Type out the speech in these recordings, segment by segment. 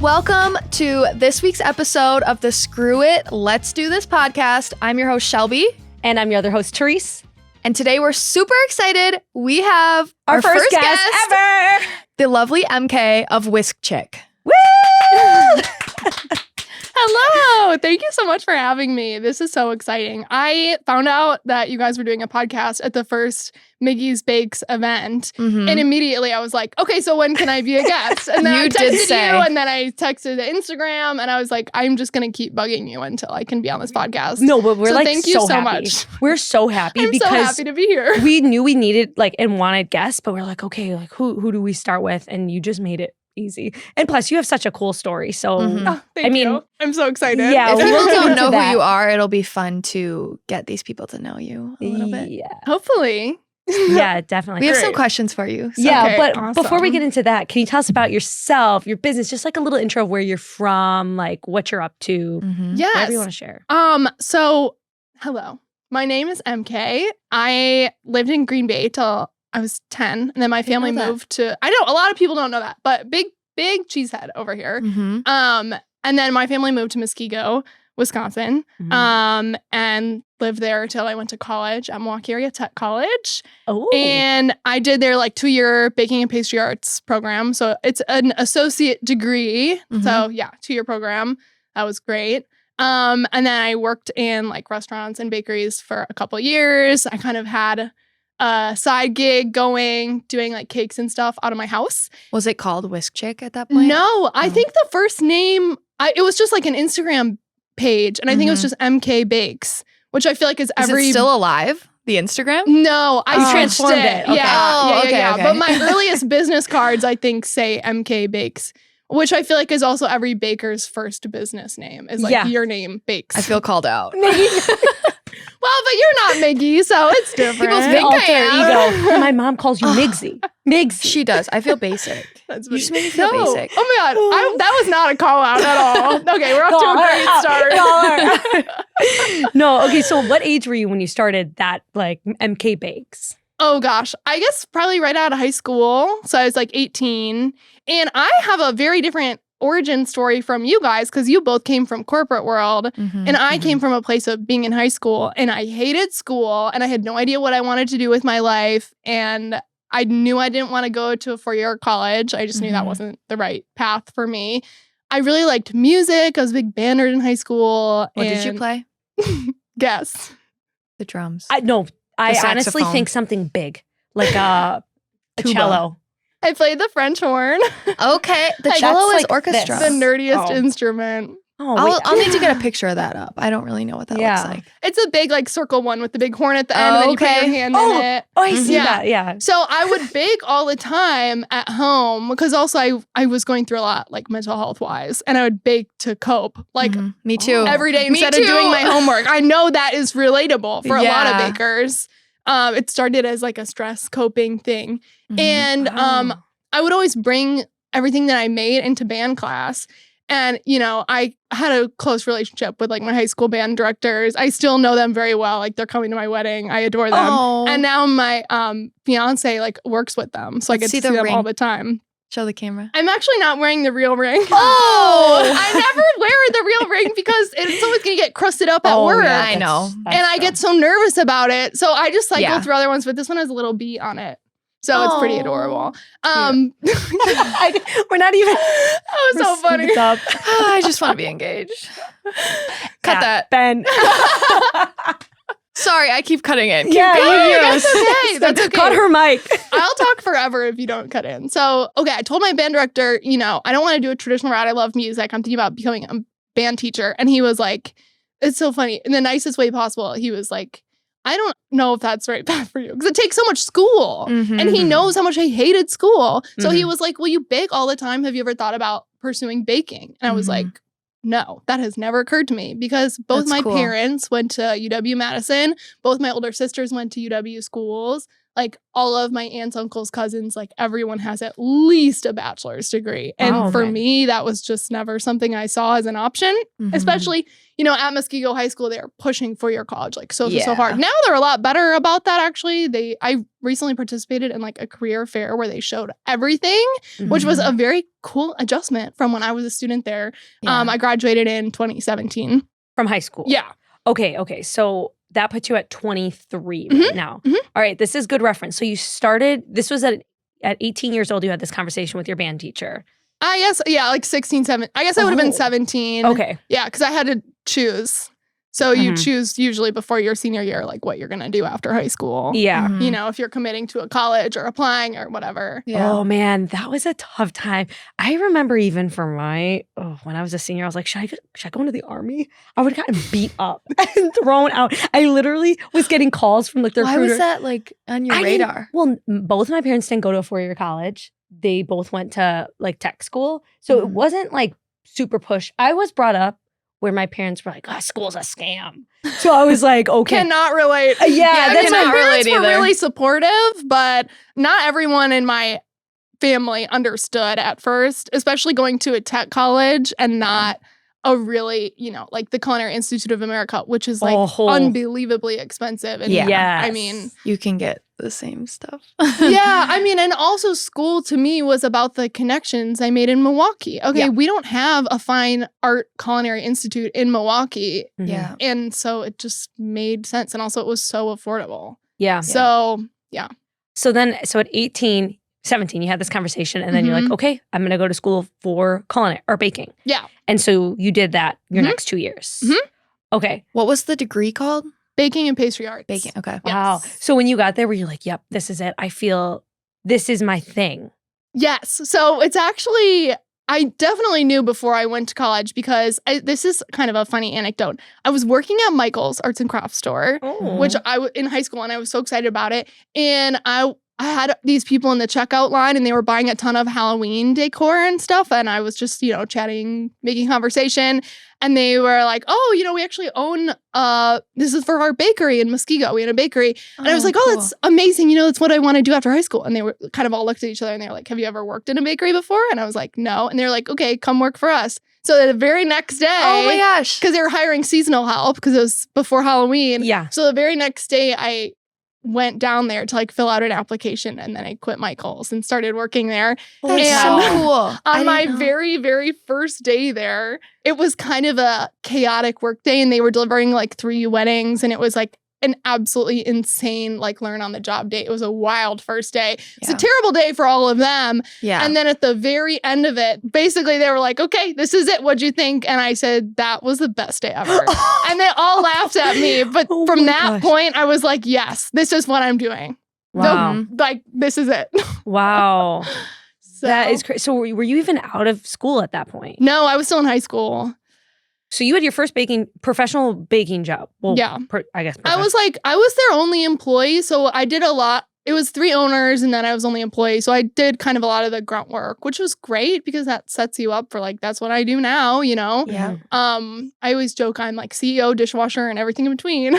Welcome to this week's episode of the Screw It, Let's Do This podcast. I'm your host, Shelby. And I'm your other host, Therese. And today we're super excited. We have our first guest ever, the lovely MK of Whisk Chick. Woo! Hello. Thank you so much for having me. This is so exciting. I found out that you guys were doing a podcast at the first Miggy's Bakes event. Mm-hmm. And immediately I was like, okay, so when can I be a guest? And then I texted you, and then I texted the Instagram, and I was like, I'm just going to keep bugging you until I can be on this podcast. No, but we're thank you so happy. much. We're so happy I'm because so happy to be here. we knew we needed and wanted guests, but we're like, okay, who do we start with? And you just made it easy. And plus, you have such a cool story. So, Thank you. I'm so excited. Yeah, If people don't know who that. you are, it'll be fun to get these people to know you a little bit. Yeah, Hopefully. yeah, definitely. We have some Great. questions for you. So. Yeah, Okay, but awesome. before we get into that, can you tell us about yourself, your business, just like a little intro of where you're from, like what you're up to, Mhm. Yes. whatever you want to share. So hello. My name is MK. I lived in Green Bay till I was 10. And then my family know that. moved to, I know a lot of people don't know that, but big cheesehead over here. Mhm. And then my family moved to Muskego, Wisconsin, and lived there till I went to college at Milwaukee Area Tech College. Oh, And I did their 2-year baking and pastry arts program. So it's an associate degree. Mhm. So yeah, 2-year program. That was great. And then I worked in restaurants and bakeries for a couple years. I kind of had a side gig going, doing cakes and stuff out of my house. Was it called Whisk Chick at that point? No, I think the first name, it was just an Instagram page. And I think it was just MK Bakes, which I feel like is Is every... it still alive? The Instagram? No, I You switched transformed it. Okay. Yeah, Oh, okay, yeah. okay. But my earliest business cards, I think, say MK Bakes, which I feel like is also every baker's first business name. Is Yeah. your name, Bakes. I feel called out. well, but you're not Miggy, so it's different. People the think I alter am. ego. My mom calls you Migsy. Migsy. She does. I feel basic. That's You just made me feel basic. Oh my God. that was not a call out at all. Okay, we're off to a great start. No, okay, so what age were you when you started that, MK Bakes? Oh gosh, I guess probably right out of high school. So I was 18. And I have a very different origin story from you guys because you both came from corporate world. Mhm, And I mhm. came from a place of being in high school, and I hated school, and I had no idea what I wanted to do with my life. And I knew I didn't want to go to a 4-year college. I just knew that Mhm. wasn't the right path for me. I really liked music. I was a big band nerd in high school. What did you and- play? Guess. The drums. I honestly saxophone. think something big, like a Tuba. cello. I played the French horn, Okay, the Like, cello that's is like orchestra. the nerdiest Oh. instrument. Oh, I'll need to get a picture of that up. I don't really know what that Yeah. looks like. It's a big circle one with the big horn at the end, Oh, and then you put okay. your hand Oh. in it. Oh, I see Yeah. that. Yeah. So I would bake all the time at home because also I was going through a lot mental health wise, and I would bake to cope Mhm. Me too. every day Me instead of doing too. my homework. I know that is relatable for a lot of Yeah. bakers. It started as a stress coping thing, Mhm. and Oh. I would always bring everything that I made into band class. And, I had a close relationship with my high school band directors. I still know them very well. They're coming to my wedding. I adore them. Oh. And now my fiance works with them. So I Let's get see to see the them ring. all the time. Show the camera. I'm actually not wearing the real ring. Oh. I never wear the real ring because it's always going to get crusted up at Oh, work. yeah, I know. that's And I true. get so nervous about it. So I just Yeah. go through other ones, but this one has a little bee on it. So it's pretty Oh. adorable. We're not even. That was so funny. It's up. I just want to be engaged. Cut Yeah, that. Ben. Sorry, I keep cutting in. Yeah, going. you do. That's okay. That's okay. Cut her mic. I'll talk forever if you don't cut in. So, okay, I told my band director, I don't want to do a traditional route. I love music. I'm thinking about becoming a band teacher. And he was like, it's so funny. In the nicest way possible, he was like, I don't know if that's the right path for you because it takes so much school. Mhm. And he knows how much I hated school. So he Mhm. was like, well, you bake all the time. Have you ever thought about pursuing baking? And I was Mhm. like, no, that has never occurred to me because both That's my cool. parents went to UW-Madison. Both my older sisters went to UW schools. like all of my aunts, uncles, cousins, like everyone has at least a bachelor's degree. And for me, that was just never something I saw as an option, especially, you know, at Muskego High School, they are pushing for your college like so hard. Now they're a lot better about that, actually. I recently participated in like a career fair where they showed everything, which was a very cool adjustment from when I was a student there. I graduated in 2017. From high school? Yeah. Okay. So that puts you at 23 right now. All right, this is good reference. So you started, this was at 18 years old, you had this conversation with your band teacher. I guess, like 16, 17. I guess I would have been 17. Okay. Yeah, because I had to choose. So you choose usually before your senior year, like what you're going to do after high school. Yeah. You know, if you're committing to a college or applying or whatever. Yeah. Oh man, that was a tough time. I remember even for when I was a senior, I was like, should I go into the army? I would have gotten beat up and thrown out. I literally was getting calls from like the recruiter. Why was that like on your radar? Both of my parents didn't go to a 4-year college. They both went to like tech school. So it wasn't like super push. I was brought up where my parents were like, school's a scam. So I was like, okay. Cannot relate. Yeah, that's my parents were really supportive, but not everyone in my family understood at first, especially going to a tech college and not a really, you know, like the Culinary Institute of America, which is like unbelievably expensive. And I mean, you can get the same stuff. I mean, and also school to me was about the connections I made in Milwaukee. Okay, we don't have a fine art culinary institute in Milwaukee. Yeah. And so it just made sense. And also it was so affordable. Yeah. So, So at 18, 17, you had this conversation and then you're like, okay, I'm going to go to school for culinary or baking. Yeah. And so you did that your next 2 years. Okay. What was the degree called? Baking and pastry arts. Baking. Okay. Wow. Yes. So when you got there, were you like, yep, this is it. I feel this is my thing. Yes. So it's actually, I definitely knew before I went to college because this is kind of a funny anecdote. I was working at Michael's Arts and Crafts store, which in high school, and I was so excited about it. And I had these people in the checkout line and they were buying a ton of Halloween decor and stuff. And I was just, you know, chatting, making conversation. And they were like, oh, you know, we actually own, this is for our bakery in Muskego. We had a bakery. And I was like, oh, that's amazing. You know, that's what I want to do after high school. And they were kind of all looked at each other and they were like, have you ever worked in a bakery before? And I was like, no. And they're like, okay, come work for us. So the very next day. Oh my gosh. Because they were hiring seasonal help because it was before Halloween. Yeah. So the very next day I went down there to like fill out an application and then I quit Michael's and started working there. That's and so cool. On my very, very first day there, it was kind of a chaotic work day and they were delivering like 3 weddings and it was like an absolutely insane like learn on the job day. It was a wild first day. It's a terrible day for all of them. Yeah. And then at the very end of it, basically they were like, okay, this is it. What'd you think? And I said, that was the best day ever. And they all laughed at me. But from that point, I was like, yes, this is what I'm doing. Wow. Like, this is it. Wow. So, that is crazy. So were you even out of school at that point? No, I was still in high school. So you had your first professional baking job. Well, I guess. I was their only employee. So I did a lot. It was 3 owners and then I was only employee. So I did kind of a lot of the grunt work, which was great because that sets you up for like, that's what I do now, you know? Yeah. I always joke I'm like CEO, dishwasher, and everything in between.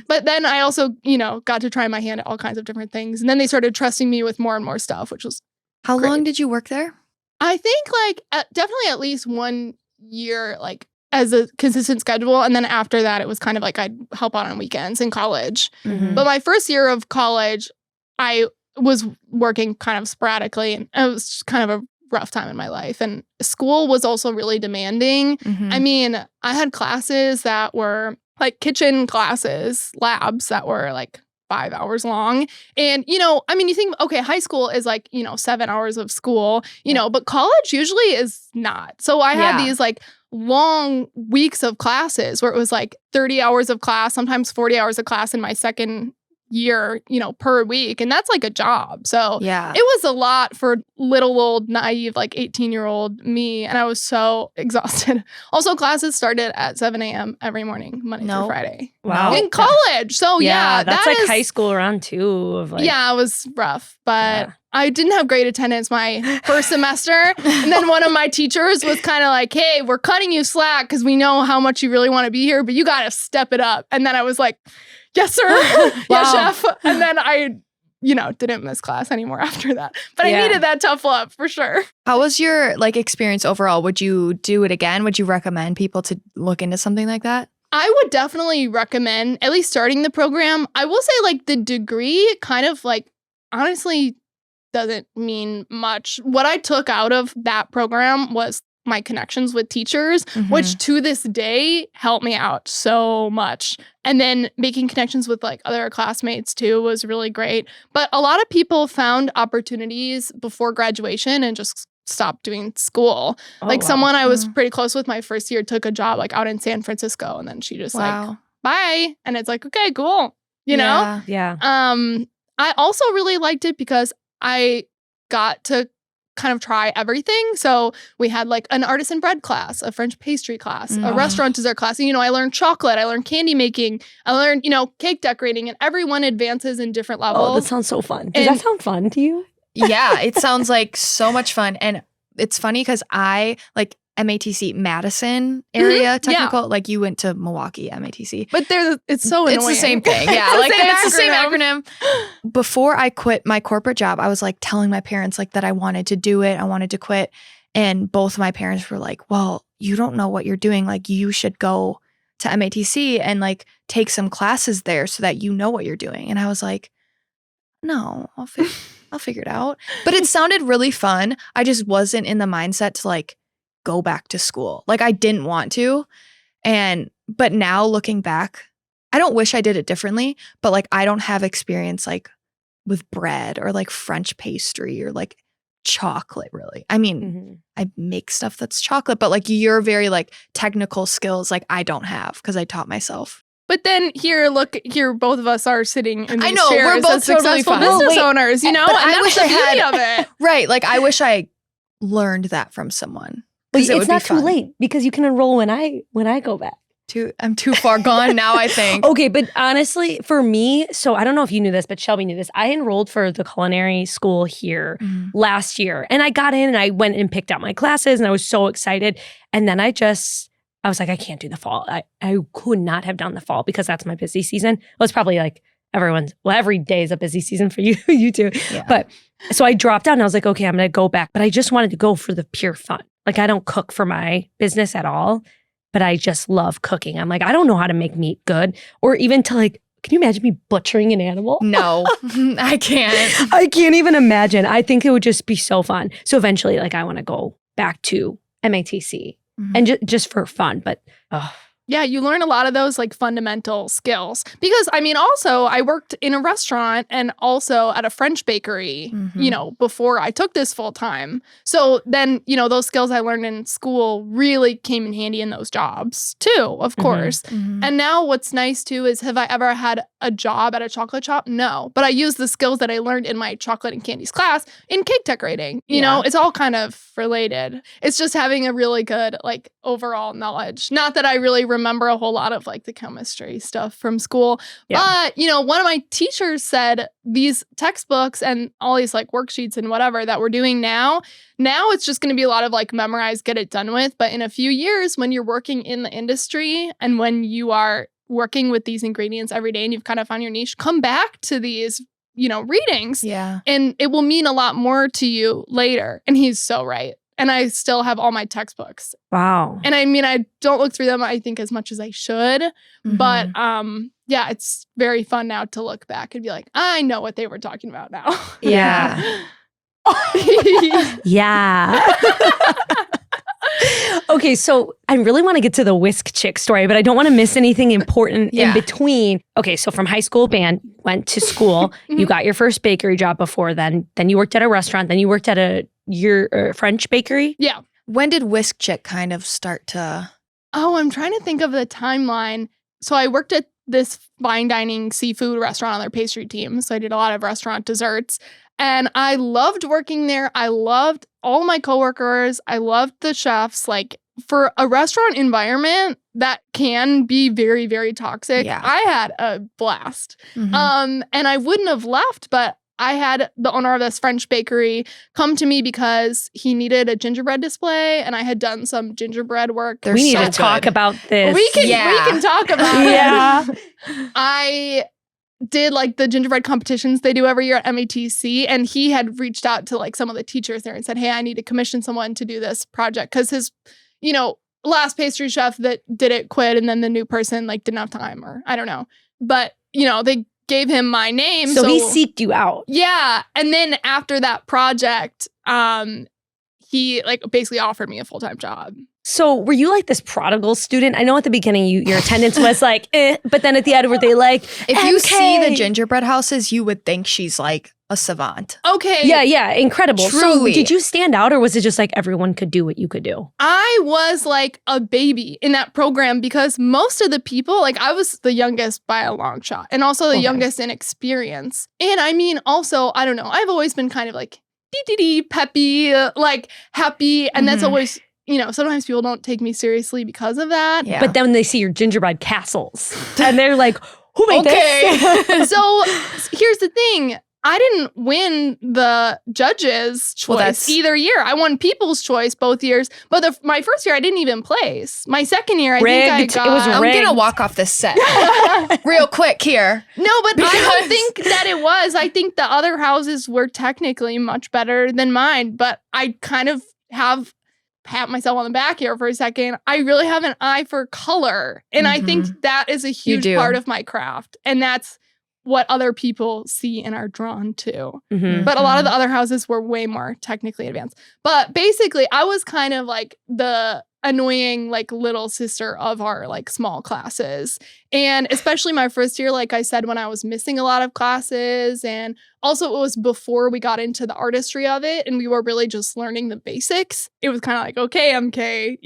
But then I also, you know, got to try my hand at all kinds of different things. And then they started trusting me with more and more stuff, which was How great. long did you work there? I think like definitely at least 1 year, like as a consistent schedule. And then after that, it was kind of like I'd help out on weekends in college. But my first year of college, I was working kind of sporadically and it was just kind of a rough time in my life. And school was also really demanding. I mean, I had classes that were like kitchen classes, labs that were like 5 hours long. And, you know, I mean, you think, okay, high school is like, you know, 7 hours of school, you know, but college usually is not. So I had these like long weeks of classes where it was like 30 hours of class, sometimes 40 hours of class in my second year, you know, per week. And that's like a job. So it was a lot for little old naive, like 18-year-old me. And I was so exhausted. Also, classes started at 7 a.m. every morning, Monday through Friday. Wow. In college. So that's like high school around too. Of like, it was rough. But I didn't have great attendance my first semester. And then one of my teachers was kind of like, hey, we're cutting you slack because we know how much you really want to be here, but you got to step it up. And then I was like, yes, sir. Yes, chef. And then I didn't miss class anymore after that. But I needed that tough love for sure. How was your experience overall? Would you do it again? Would you recommend people to look into something like that? I would definitely recommend at least starting the program. I will say the degree kind of honestly doesn't mean much. What I took out of that program was my connections with teachers, which to this day helped me out so much. And then making connections with other classmates too was really great. But a lot of people found opportunities before graduation and just stopped doing school. Someone I was pretty close with my first year took a job out in San Francisco, and then she just bye. And it's okay, cool. You know? Yeah. I also really liked it because I got to kind of try everything. So we had an artisan bread class, a French pastry class, a restaurant dessert class. And, I learned chocolate, I learned candy making, I learned, cake decorating, and everyone advances in different levels. Oh, that sounds so fun. Does that sound fun to you? Yeah, it sounds like so much fun. And it's funny because I MATC Madison area technical. You went to Milwaukee MATC. But it's so annoying. It's the same thing. Yeah, it's the same acronym. Before I quit my corporate job, I was telling my parents that I wanted to do it. I wanted to quit. And both of my parents were well, you don't know what you're doing. You should go to MATC and take some classes there so that you know what you're doing. And I was no, I'll figure it out. But it sounded really fun. I just wasn't in the mindset to go back to school. I didn't want to. But now looking back, I don't wish I did it differently, but I don't have experience with bread or French pastry or chocolate really. I mean, I make stuff that's chocolate, but your very technical skills I don't have because I taught myself. But then here, both of us are sitting in these I know, chairs we're both as successful totally business owners, But and I that's wish the I beauty had of it. Right. I wish I learned that from someone. But it's not too late because you can enroll when I go back. I'm too far gone now, I think. Okay, but honestly, for me, so I don't know if you knew this, but Shelby knew this. I enrolled for the Culinary School here last year. And I got in and I went and picked out my classes and I was so excited. And then I was I can't do the fall. I could not have done the fall because that's my busy season. Well, it's probably every day is a busy season for you, you too. Yeah. But so I dropped out and I was okay, I'm going to go back. But I just wanted to go for the pure fun. I don't cook for my business at all, but I just love cooking. I'm I don't know how to make meat good or even to can you imagine me butchering an animal? No, I can't. I can't even imagine. I think it would just be so fun. So eventually, I want to go back to MATC and just for fun. But yeah, you learn a lot of those fundamental skills because also I worked in a restaurant and also at a French bakery, before I took this full time. So then, those skills I learned in school really came in handy in those jobs too, of course. And now what's nice too is have I ever had a job at a chocolate shop? No, but I use the skills that I learned in my chocolate and candies class in cake decorating. You know, it's all kind of related. It's just having a really good overall knowledge. Not that I really remember a whole lot of the chemistry stuff from school. But, one of my teachers said these textbooks and all these worksheets and whatever that we're doing now it's just going to be a lot of memorize, get it done with. But in a few years, when you're working in the industry and when you are working with these ingredients every day and you've kind of found your niche, come back to these readings. Yeah. And it will mean a lot more to you later. And he's so right. And I still have all my textbooks. Wow. And I don't look through them, I think, as much as I should. But yeah, it's very fun now to look back and be I know what they were talking about now. Yeah. Yeah. Okay, so I really want to get to the Whisk Chick story, but I don't want to miss anything important in between. Okay, so from high school band, went to school, you got your first bakery job before then you worked at a restaurant, then you worked at your French bakery? Yeah. When did Whisk Chick kind of start to... Oh, I'm trying to think of the timeline. So I worked at this fine dining seafood restaurant on their pastry team. So I did a lot of restaurant desserts. And I loved working there. I loved all my coworkers. I loved the chefs. For a restaurant environment that can be very, very toxic, I had a blast. And I wouldn't have left, but I had the owner of this French bakery come to me because he needed a gingerbread display, and I had done some gingerbread work. We need to talk about this. We can talk about it. I did like the gingerbread competitions they do every year at MATC. And he had reached out to like some of the teachers there and said, hey, I need to commission someone to do this project. Cause his, last pastry chef that did it quit. And then the new person like didn't have time, or I don't know. But, they gave him my name. So he seeked you out. Yeah. And then after that project, he like basically offered me a full-time job. So were you like this prodigal student? I know at the beginning your attendance was like, but then at the end were they like, if you see the gingerbread houses, you would think she's like a savant. Okay. Yeah, incredible. Truly. So did you stand out, or was it just like everyone could do what you could do? I was like a baby in that program because most of the people, like I was the youngest by a long shot, and also the youngest in experience. And I mean, also, I don't know, I've always been kind of like peppy, like happy. And that's always, sometimes people don't take me seriously because of that. Yeah. But then when they see your gingerbread castles and they're like, who made this? So here's the thing. I didn't win the judges' choice either year. I won people's choice both years. But my first year, I didn't even place. My second year, I think I got... It was rigged. I'm going to walk off this set real quick here. No, but I don't think that it was. I think the other houses were technically much better than mine. But I kind of pat myself on the back here for a second. I really have an eye for color. And I think that is a huge part of my craft. And that's what other people see and are drawn to. But a lot of the other houses were way more technically advanced. But basically, I was kind of like the annoying like little sister of our like small classes. And especially my first year, like I said, when I was missing a lot of classes, and also it was before we got into the artistry of it and we were really just learning the basics. It was kind of like, okay, MK,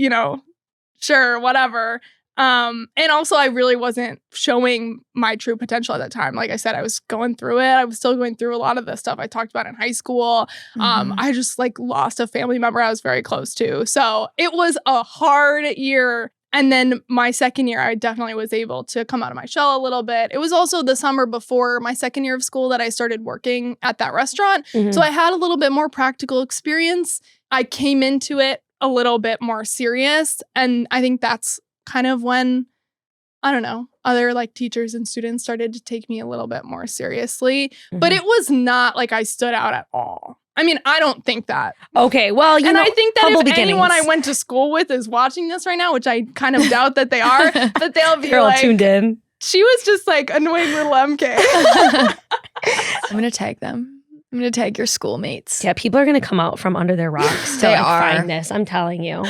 sure, whatever. And also I really wasn't showing my true potential at that time. Like I said, I was going through it. I was still going through a lot of the stuff I talked about in high school. I just like lost a family member I was very close to. So it was a hard year. And then my second year, I definitely was able to come out of my shell a little bit. It was also the summer before my second year of school that I started working at that restaurant. So I had a little bit more practical experience. I came into it a little bit more serious. And I think that's kind of when, I don't know, other like teachers and students started to take me a little bit more seriously. But it was not like I stood out at all. I mean, I don't think that. Okay, well, I think that if anyone I went to school with is watching this right now, which I kind of doubt that they are, that they'll be like, tuned in. She was just like annoying little MK. I'm going to tag them. I'm going to tag your schoolmates. Yeah, people are going to come out from under their rocks to find this. I'm telling you.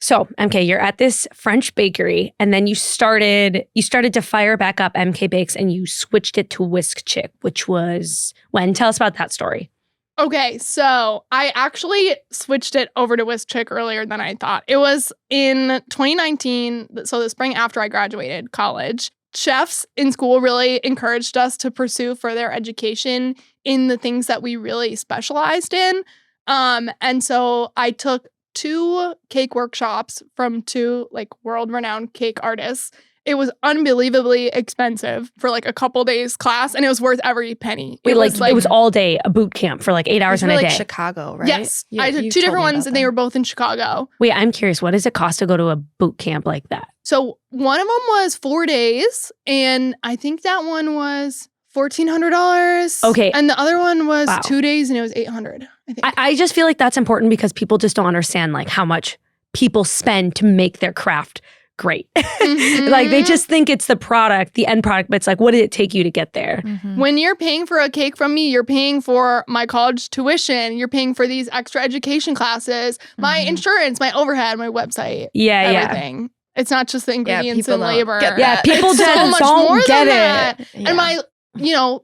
So, MK, you're at this French bakery, and then you started to fire back up MK Bakes, and you switched it to Whisk Chick, which was when? Tell us about that story. Okay, so I actually switched it over to Whisk Chick earlier than I thought. It was in 2019, so the spring after I graduated college. Chefs in school really encouraged us to pursue further education in the things that we really specialized in. And so I took 2 cake workshops from 2 like world-renowned cake artists. It was unbelievably expensive for like a couple days class, and it was worth every penny. Wait, it was all day, a boot camp for like 8 hours in a day. Like Chicago, right? Yes. I took 2 different ones, and they were both in Chicago. Wait, I'm curious. What does it cost to go to a boot camp like that? So one of them was 4 days, and I think that one was $1,400. Okay. And the other one was 2 days, and it was $800, I think. I just feel like that's important because people just don't understand like how much people spend to make their craft great. Like they just think it's the product, the end product, but it's like, what did it take you to get there? When you're paying for a cake from me, you're paying for my college tuition, you're paying for these extra education classes, my insurance, my overhead, my website, everything. It's not just the ingredients and labor. People so don't much more get than it. that. And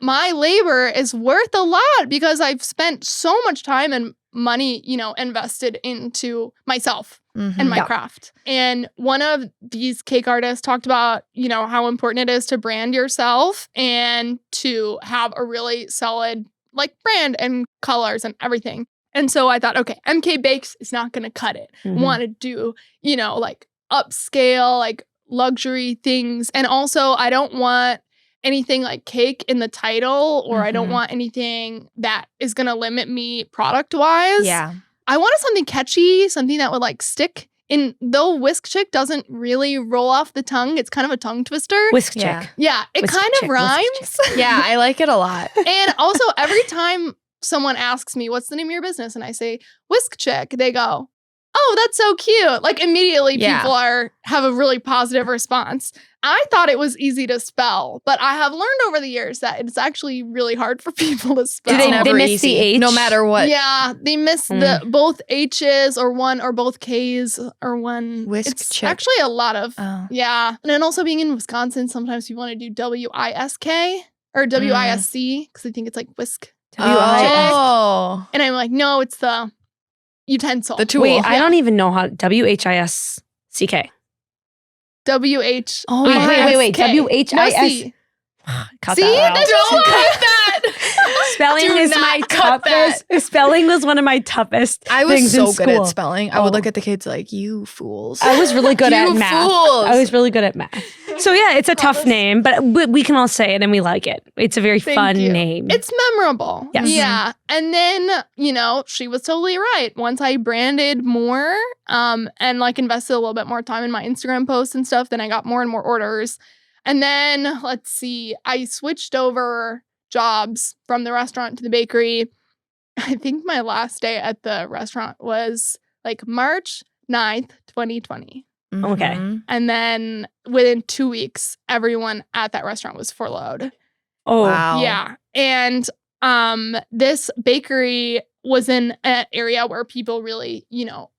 my labor is worth a lot because I've spent so much time and money, invested into myself and my craft. And one of these cake artists talked about, how important it is to brand yourself and to have a really solid like brand and colors and everything. And so I thought, okay, MK Bakes is not going to cut it. I want to do, like upscale, like luxury things. And also I don't want anything like cake in the title, or I don't want anything that is going to limit me product wise. Yeah. I wanted something catchy, something that would like stick And though Whisk Chick doesn't really roll off the tongue, it's kind of a tongue twister. Whisk Chick. Yeah. Yeah, it Whisk kind Chick, of Whisk rhymes. Yeah, I like it a lot. And also, every time someone asks me, what's the name of your business? And I say, Whisk Chick, they go, oh, that's so cute. Like immediately people have a really positive response. I thought it was easy to spell, but I have learned over the years that it's actually really hard for people to spell. Do they Never miss easy, the H? no matter what. Yeah, they miss the both H's or one or both K's or one. Whisk it's Chick. actually a lot of, Oh. yeah. And then also being in Wisconsin, sometimes people want to do W-I-S-K or W-I-S-C because they think it's like whisk. Oh. And I'm like, no, it's the utensil. The tool. Wait, I don't even know how W-H-I-S-C-K. W-H. Oh, Wait. W-H-I-S. See, Cut See? that out. Don't cut that. Spelling Do is not my cut toughest. Spelling was one of my toughest I was things so in good at school. spelling. I would look at the kids like, you fools. I was really good You at math. fools. I was really good at math. So yeah, it's a tough name, but we can all say it and we like it. It's a very Thank fun you. name. It's memorable. Yes. Yeah. And then, she was totally right. Once I branded more and like invested a little bit more time in my Instagram posts and stuff, then I got more and more orders. And then, let's see, I switched over jobs from the restaurant to the bakery. I think my last day at the restaurant was like March 9th, 2020. Okay. And then within 2 weeks, everyone at that restaurant was furloughed. Oh, Wow. Yeah. And this bakery was in an area where people really,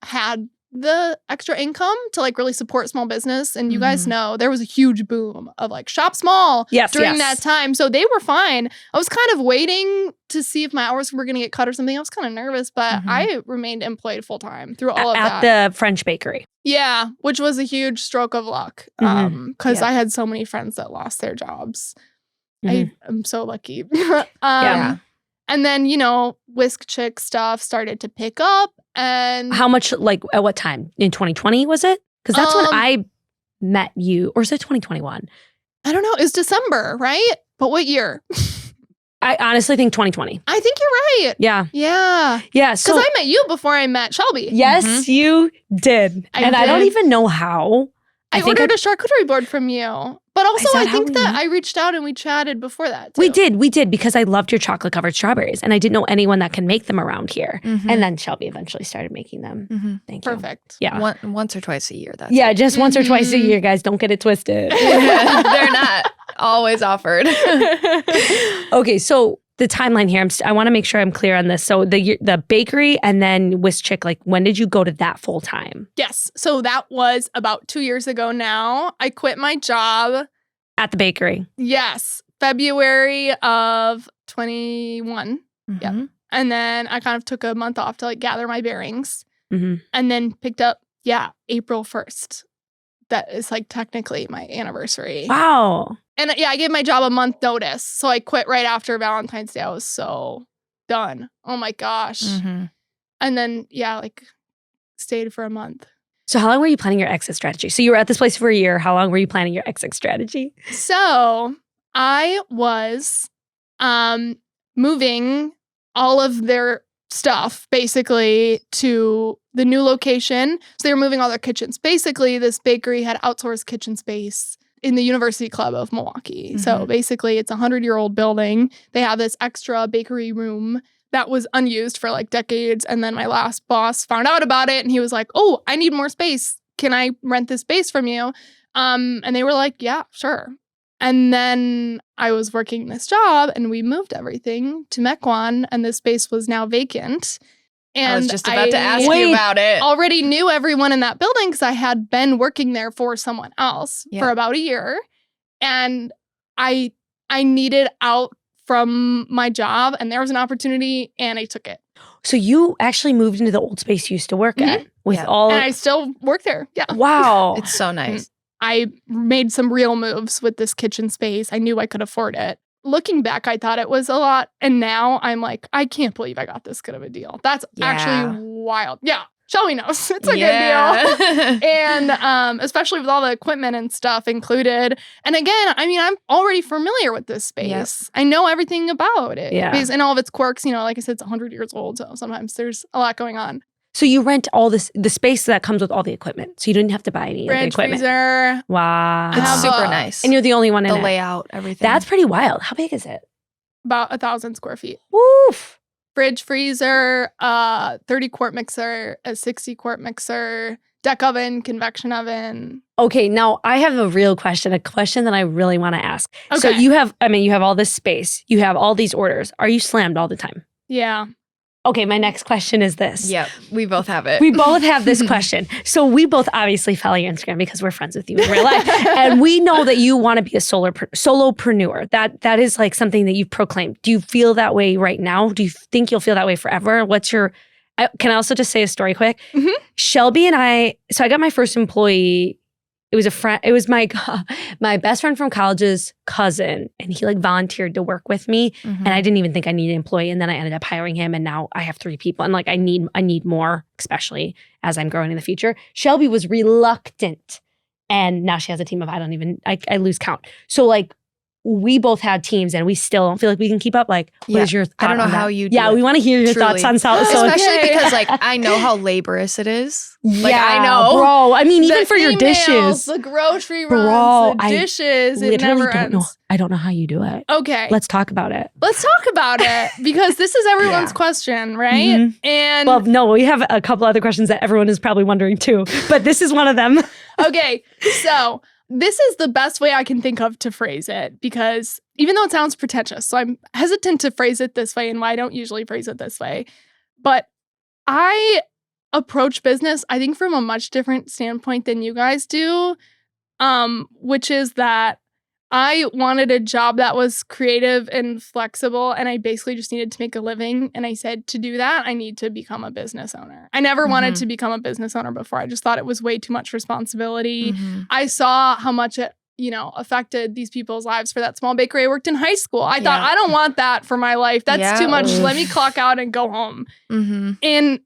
had the extra income to like really support small business. And you guys know there was a huge boom of like shop small during that time. So they were fine. I was kind of waiting to see if my hours were going to get cut or something. I was kind of nervous, but I remained employed full time through all of that. At the French bakery. Yeah, which was a huge stroke of luck because I had so many friends that lost their jobs. I am so lucky. And then, Whisk Chick stuff started to pick up. And how much, like, at what time? In 2020, was it? Because that's when I met you. Or is it 2021? I don't know. It's December, right? But what year? I honestly think 2020. I think you're right. Yeah. Yeah. Yeah. Because So I met you before I met Shelby. yes, you did. I I don't did. even know how. I ordered a charcuterie board from you. But also, that I how think we that met? I reached out and we chatted before that, too. We did because I loved your chocolate covered strawberries and I didn't know anyone that can make them around here. And then Shelby eventually started making them. Thank you. Perfect. Yeah. Once or twice a year. That's Yeah, it. just once or twice a year, guys. Don't get it twisted. They're not always offered. Okay, so the timeline here, I want to make sure I'm clear on this. So the bakery and then Whisk Chick, like when did you go to that full time? Yes. So that was about 2 years ago now. I quit my job. At the bakery. Yes. February of 21. Yeah. And then I kind of took a month off to like gather my bearings and then picked up, April 1st. That is like technically my anniversary. Wow. And I gave my job a month notice. So I quit right after Valentine's Day. I was so done. Oh my gosh. And then, stayed for a month. So how long were you planning your exit strategy? So you were at this place for a year. How long were you planning your exit strategy? So I was moving all of their stuff basically to the new location. So they were moving all their kitchens. Basically, this bakery had outsourced kitchen space in the University Club of Milwaukee. So basically, it's a 100-year-old building. They have this extra bakery room that was unused for like decades. And then my last boss found out about it and he was like, oh, I need more space. Can I rent this space from you? And they were like, yeah, sure. And then I was working this job and we moved everything to Mequon and this space was now vacant. And I was just about to ask you about it. Already knew everyone in that building because I had been working there for someone else for about a year. And I needed out from my job and there was an opportunity and I took it. So you actually moved into the old space you used to work at with all. And I still work there. Yeah. Wow. It's so nice. I made some real moves with this kitchen space. I knew I could afford it. Looking back, I thought it was a lot. And now I'm like, I can't believe I got this good of a deal. That's actually wild. Yeah. Shelby knows. It's a good deal. And especially with all the equipment and stuff included. And again, I mean, I'm already familiar with this space. Yes. I know everything about it. Yeah. Because in all of its quirks, like I said, it's 100 years old. So sometimes there's a lot going on. So you rent all the space that comes with all the equipment. So you didn't have to buy any of the Fridge, equipment. freezer. Wow. It's super nice. And you're the only one in the it. layout, everything. That's pretty wild. How big is it? About 1,000 square feet. Woof. Fridge, freezer, 30-quart mixer, a 60-quart mixer, deck oven, convection oven. Okay, now I have a real question, a question that I really want to ask. So Okay. you have all this space. You have all these orders. Are you slammed all the time? Yeah. Okay, my next question is this. Yep, we both have it. We both have this question. So we both obviously follow your Instagram because we're friends with you in real life. And we know that you want to be a solopreneur. That is like something that you've proclaimed. Do you feel that way right now? Do you think you'll feel that way forever? Can I also just say a story quick? Mhm. Shelby and I got my first employee. It was a friend. It was my best friend from college's cousin, and he like volunteered to work with me. Mhm. And I didn't even think I needed an employee, and then I ended up hiring him, and now I have 3 people. And like I need more, especially as I'm growing in the future. Shelby was reluctant, and now she has a team of I lose count. So like we both had teams, and we still don't feel like we can keep up. Like, what is your thought? I don't know on how that? you do Yeah, it. we want to hear your Truly. thoughts on Especially Okay. because like I know how laborious it is. Like yeah, I know. bro. I mean, even The for your emails, dishes. the grocery Bro, runs, the I dishes, it Literally never don't know. ends. I don't know how you do it. Okay. Let's talk about it. Let's talk about it because this is everyone's Yeah. question, right? Mhm. And Well, no, we have a couple other questions that everyone is probably wondering too, but this is one of them. okay, so this is the best way I can think of to phrase it because even though it sounds pretentious, so I'm hesitant to phrase it this way and why I don't usually phrase it this way, but I approach business, I think, from a much different standpoint than you guys do, which is that I wanted a job that was creative and flexible, and I basically just needed to make a living. And I said, to do that, I need to become a business owner. I never wanted to become a business owner before. I just thought it was way too much responsibility. Mhm. I saw how much it, affected these people's lives for that small bakery I worked in high school. I thought, Yeah. I don't want that for my life. That's Yeah. too much. Oof. Let me clock out and go home. Mhm. And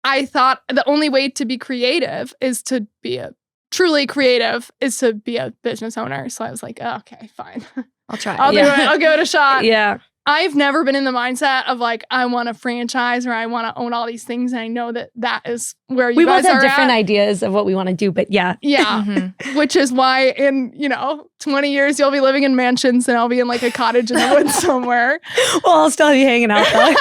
I thought the only way to be creative is to be truly creative is to be a business owner. So I was like, oh, okay, fine. I'll try. I'll do Yeah. it. I'll give it a shot. Yeah. I've never been in the mindset of like, I want a franchise or I want to own all these things. And I know that is where you We guys both have are different at. ideas of what we want to do, but yeah. Yeah. Mhm. Which is why in, 20 years, you'll be living in mansions and I'll be in like a cottage in the woods somewhere. Well, I'll still be hanging out though.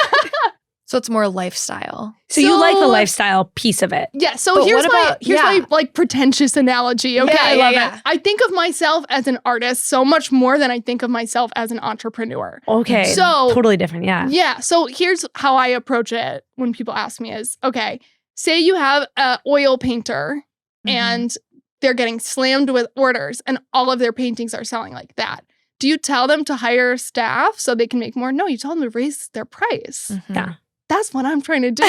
So it's more lifestyle. So you like the So- lifestyle piece of it. Yeah. So But here's what my about- here's yeah. my like pretentious analogy. Okay, Yeah, I yeah, love yeah. it. I think of myself as an artist so much more than I think of myself as an entrepreneur. Okay. So- totally different. Yeah. Yeah. So here's how I approach it when people ask me is, okay, say you have an oil painter and they're getting slammed with orders and all of their paintings are selling like that. Do you tell them to hire staff so they can make more? No, you tell them to raise their price. Mhm. Yeah. That's what I'm trying to do.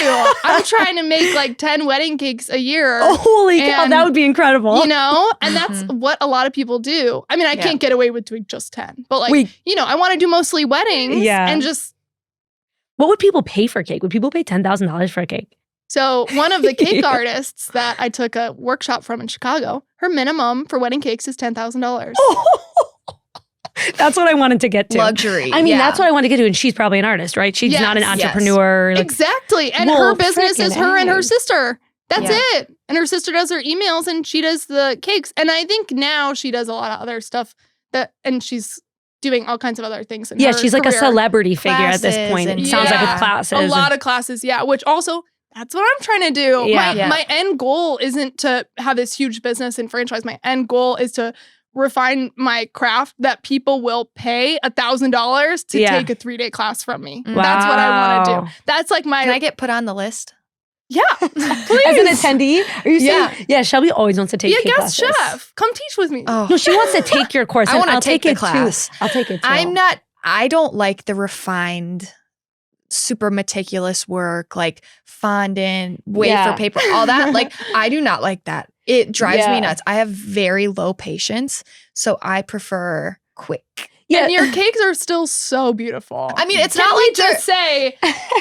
I'm trying to make like 10 wedding cakes a year. Oh, holy cow. And, That would be incredible. And that's Mhm. what a lot of people do. I mean, I Yeah. can't get away with doing just 10, but like, Wait. I want to do mostly weddings Yeah. and just. What would people pay for a cake? Would people pay $10,000 for a cake? So one of the cake artists that I took a workshop from in Chicago, her minimum for wedding cakes is $10,000. That's what I wanted to get to. Luxury. I mean, yeah. that's what I want to get to. And she's probably an artist, right? She's not an Yes. entrepreneur. Like, Exactly. And Well, her business is frickin' her and her A. sister. That's Yeah. it. And her sister does her emails and she does the cakes. And I think now she does a lot of other stuff and she's doing all kinds of other things. In yeah, her she's like a career. celebrity figure at this Classes point. and- It sounds like Yeah. with classes. A lot of classes, yeah. Which also, that's what I'm trying to do. Yeah. Yeah. My end goal isn't to have this huge business and franchise. My end goal is to refine my craft that people will pay $1,000 to Yeah. take a 3-day class from me. Wow. That's what I want to Wow. do. That's like my Can I get put on the list? yeah. As an Please. attendee? Are you saying? Yeah. Yeah, Shelby always wants to take Be a cake guest classes. chef. Come teach with me. Oh, No, she wants to take your course. I and wanna I'll take take the it class. too. I'll take it too. I don't like the refined, super meticulous work, like fondant, wafer Yeah. paper, all that. Like, I do not like that. It drives Yeah. me nuts. I have very low patience, so I prefer quick. Yeah. And your cakes are still so beautiful. I mean, it's Can not we like just say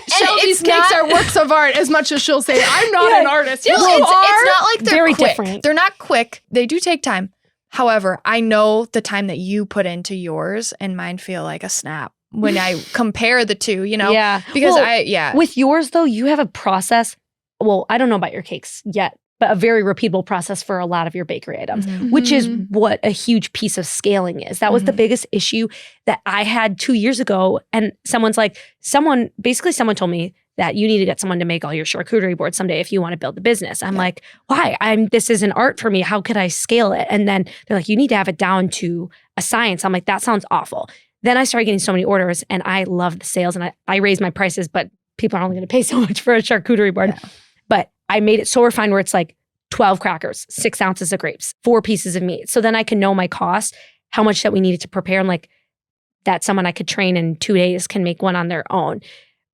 Shelby's it's cakes not- are works of art as much as she'll say I'm not Yeah. an artist. Well, Yes, you it's are. not like they're Very quick. different. They're not quick. They do take time. However, I know the time that you put into yours and mine feel like a snap when I compare the two, Yeah. because Well, with yours though, you have a process well, I don't know about your cakes yet, but a very repeatable process for a lot of your bakery items, Mhm. which is what a huge piece of scaling is. That was the biggest issue that I had 2 years ago. And someone told me that you need to get someone to make all your charcuterie boards someday if you want to build the business. I'm like, why? This is an art for me. How could I scale it? And then they're like, you need to have it down to a science. I'm like, that sounds awful. Then I started getting so many orders and I love the sales and I raised my prices, but people are only going to pay so much for a charcuterie board. Yeah. But I made it so refined where it's like 12 crackers, 6 ounces of grapes, 4 pieces of meat. So then I can know my cost, how much that we needed to prepare. And like that someone I could train in 2 days can make one on their own.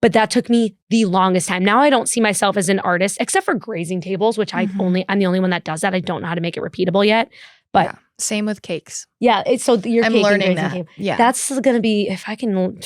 But that took me the longest time. Now I don't see myself as an artist, except for grazing tables, which I'm the only one that does that. I don't know how to make it repeatable yet. But same with cakes. Yeah, so your I'm cake learning and that. table. Yeah, that's going to be, if I can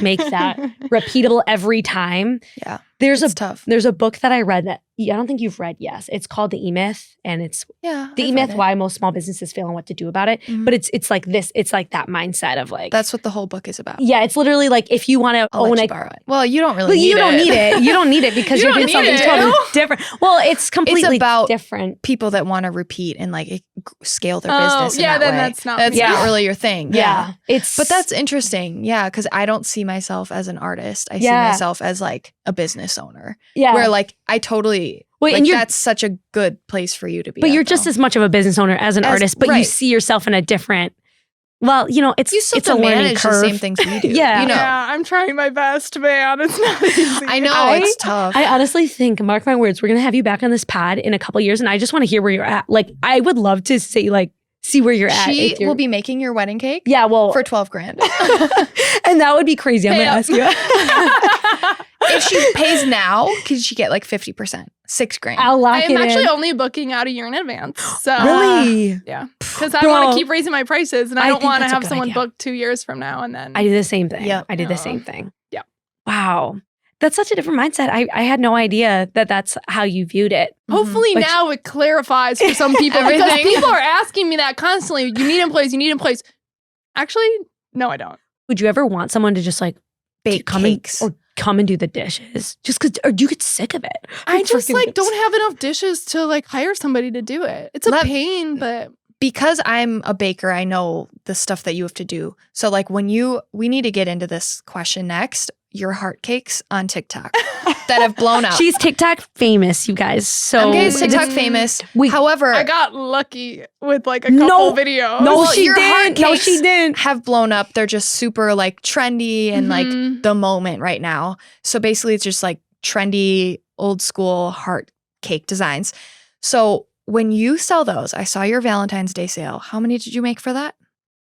make that repeatable every time. Yeah, there's tough. There's a book that I read that I don't think you've read. Yes, it's called The E-Myth, and it's The E-Myth: Why Most Small Businesses Fail and What to Do About It. But it's like this. It's like that mindset of like that's what the whole book is about. Yeah, it's literally like if you want to own it. Borrow it. Well, you don't really. You don't need it. You don't need it because you're doing something totally different. Well, it's completely about different. People that want to repeat and like scale their business. Yeah, then that's not really your thing. Yeah, but that's interesting. Yeah, because I don't see myself as an artist. I see myself as like a business owner. Yeah, where like I totally. Well, like, and that's such a good place for you to be. But you're just as much of a business owner as an artist, but you see yourself in a different. Well, it's a learning curve. The same things we do. Yeah, I'm trying my best, man. It's not easy. I know it's tough. I honestly think, mark my words, we're gonna have you back on this pod in a couple years, and I just want to hear where you're at. Like, I would love to see where you're at. She will be making your wedding cake. Yeah, well, for $12,000, and that would be crazy. I'm gonna ask you. If she pays now, could she get like 50%? $6,000. I'll lock it in. I'm actually only booking out a year in advance. So really? Yeah. Because I want to keep raising my prices and I don't want to have someone book 2 years from now and then. I do the same thing. Yeah. I did the same thing. Yeah. Wow. That's such a different mindset. I had no idea that that's how you viewed it. Hopefully now it clarifies for some people because people are asking me that constantly. You need employees. Actually, no, I don't. Would you ever want someone to just like bake cakes or come and do the dishes just because, or you get sick of it? I just don't have enough dishes to like hire somebody to do it. It's a pain, but because I'm a baker, I know the stuff that you have to do. So like we need to get into this question next. Your heart cakes on TikTok that have blown up. She's TikTok famous, you guys. So MK is TikTok famous. However, I got lucky with like a couple videos. No, she didn't. No, she didn't. Have blown up. They're just super like trendy and like the moment right now. So basically, it's just like trendy, old school heart cake designs. So when you sell those, I saw your Valentine's Day sale. How many did you make for that?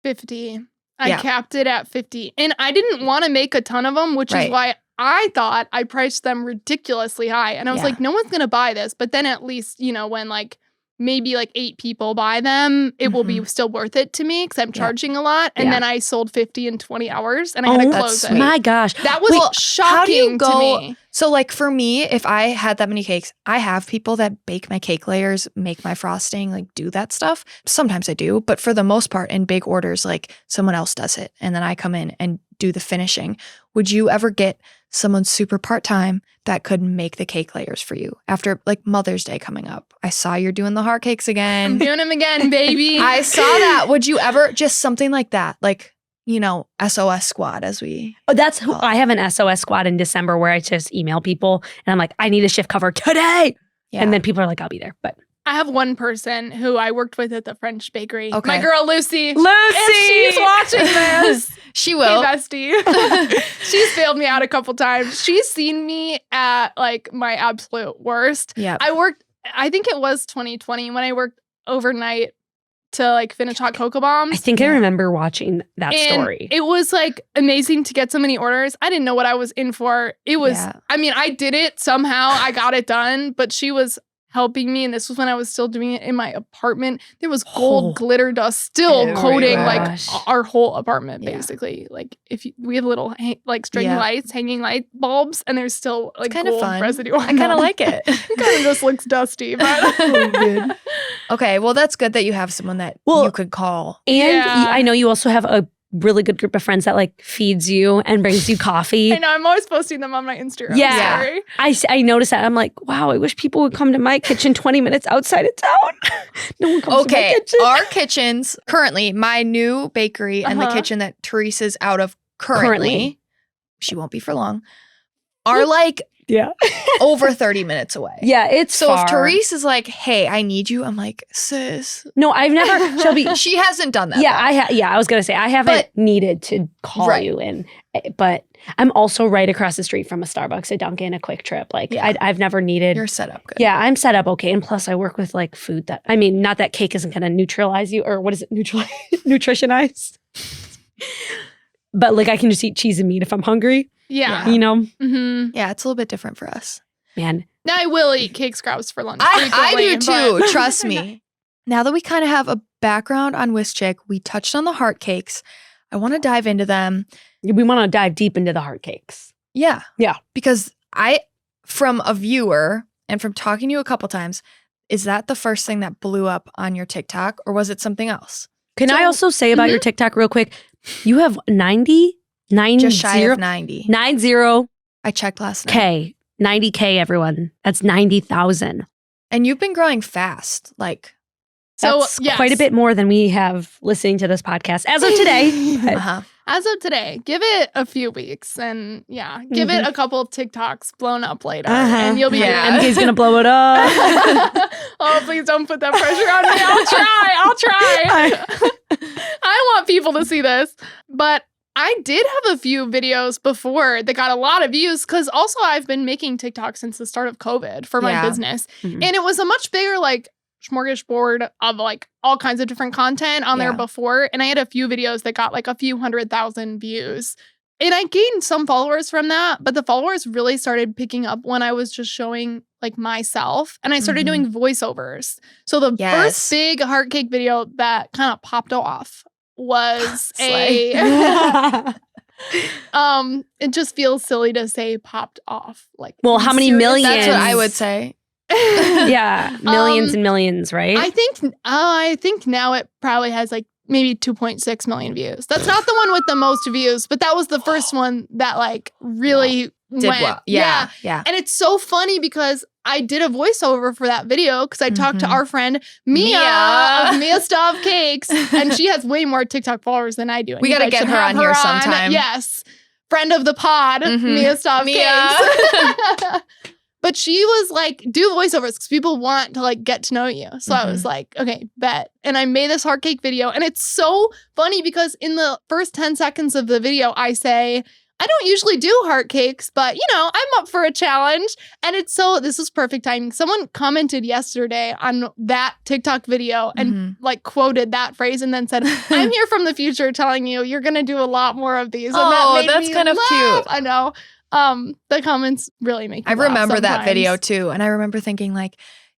50. I capped it at 50. And I didn't want to make a ton of them, which is why I thought I priced them ridiculously high. And I was like, no one's going to buy this. But then at least, when like maybe like 8 people buy them, it will be still worth it to me because I'm charging a lot. And then I sold 50 in 20 hours and I had to close it. My gosh. That was shocking to me. So like for me, if I had that many cakes, I have people that bake my cake layers, make my frosting, like do that stuff. Sometimes I do, but for the most part in big orders, like someone else does it. And then I come in and do the finishing. Would you ever get someone super part-time that could make the cake layers for you after like Mother's Day coming up? I saw you're doing the heart cakes again. I'm doing them again, baby. I saw that. Would you ever just something like that? Like, SOS Squad as we. Oh, that's who I have an SOS Squad in December where I just email people and I'm like, I need a shift cover today. Yeah. And then people are like, I'll be there. But I have one person who I worked with at the French bakery. Okay. My girl, Lucy. If she's watching this. She will. Hey, bestie. She's failed me out a couple times. She's seen me at like my absolute worst. Yeah. I think it was 2020 when I worked overnight to like finish hot cocoa bombs. I think I remember watching that story. It was like amazing to get so many orders. I didn't know what I was in for. It was, I did it somehow. I got it done, but she was helping me. And this was when I was still doing it in my apartment. There was gold glitter dust still coating like our whole apartment, basically. Like we have little string lights, hanging light bulbs, and there's still like gold residue on I kind of like it. It kind of just looks dusty, but okay, well that's good that you have someone that you could call. And I know you also have a really good group of friends that like feeds you and brings you coffee. I know. I'm always posting them on my Instagram. Yeah. Story. I noticed that. I'm like, wow, I wish people would come to my kitchen 20 minutes outside of town. No one comes to my kitchen. Our kitchens currently, my new bakery and the kitchen that Therese is out of currently, she won't be for long, are like over 30 minutes away. Yeah, it's so far. If Therese is like, hey, I need you, I'm like, sis. No, I've never, Shelby. She hasn't done that. Yeah, I was going to say, I haven't needed to call you in, but I'm also right across the street from a Starbucks, a Dunkin', a Quick Trip. Like I've never needed. You're set up good. Yeah, I'm set up okay. And plus I work with like food that, I mean, not that cake isn't going to neutralize you, or what is it? Nutritionize. But like I can just eat cheese and meat if I'm hungry. Yeah. You know? Mm-hmm. Yeah, it's a little bit different for us. Man. Now I will eat cake scraps for lunch. I do too. Trust me. Now that we kind of have a background on Whisk Chick, we touched on the heart cakes. I want to dive into them. We want to dive deep into the heart cakes. Yeah. Yeah. Because from a viewer and from talking to you a couple times, is that the first thing that blew up on your TikTok, or was it something else? Can I also say about your TikTok real quick? You have 90? Just shy of 90. 90. I checked last night. 90K, everyone. That's 90,000. And you've been growing fast. Like, that's quite a bit more than we have listening to this podcast as of today. As of today, give it a few weeks and give it a couple of TikToks blown up later and you'll be MK's going to blow it up. Oh, please don't put that pressure on me. I'll try. I want people to see this. But I did have a few videos before that got a lot of views because also I've been making TikTok since the start of COVID for my business. Mm-hmm. And it was a much bigger like smorgasbord of like all kinds of different content on there before. And I had a few videos that got like a few 100,000 views. And I gained some followers from that, but the followers really started picking up when I was just showing like myself and I started doing voiceovers. So the first big heart cake video that kind of popped off was it just feels silly to say popped off. Like, well, how many millions? That's what I would say. Yeah, millions and millions, right? I think now it probably has like maybe 2.6 million views. That's not the one with the most views, but that was the first one that like really went. Well. Yeah. And it's so funny because I did a voiceover for that video because I talked to our friend Mia of Mia Stav Cakes, and she has way more TikTok followers than I do. We got to get her on here sometime. Yes. Friend of the pod, Mia Stav Cakes. But she was like, do voiceovers because people want to like get to know you. So I was like, okay, bet. And I made this heart cake video. And it's so funny because in the first 10 seconds of the video, I say, I don't usually do heart cakes, but you know, I'm up for a challenge. And this is perfect timing. Someone commented yesterday on that TikTok video and like quoted that phrase and then said, I'm here from the future telling you, you're going to do a lot more of these. And that's kind of cute. I know. The comments really make me laugh remember that sometimes. video too. And I remember thinking like,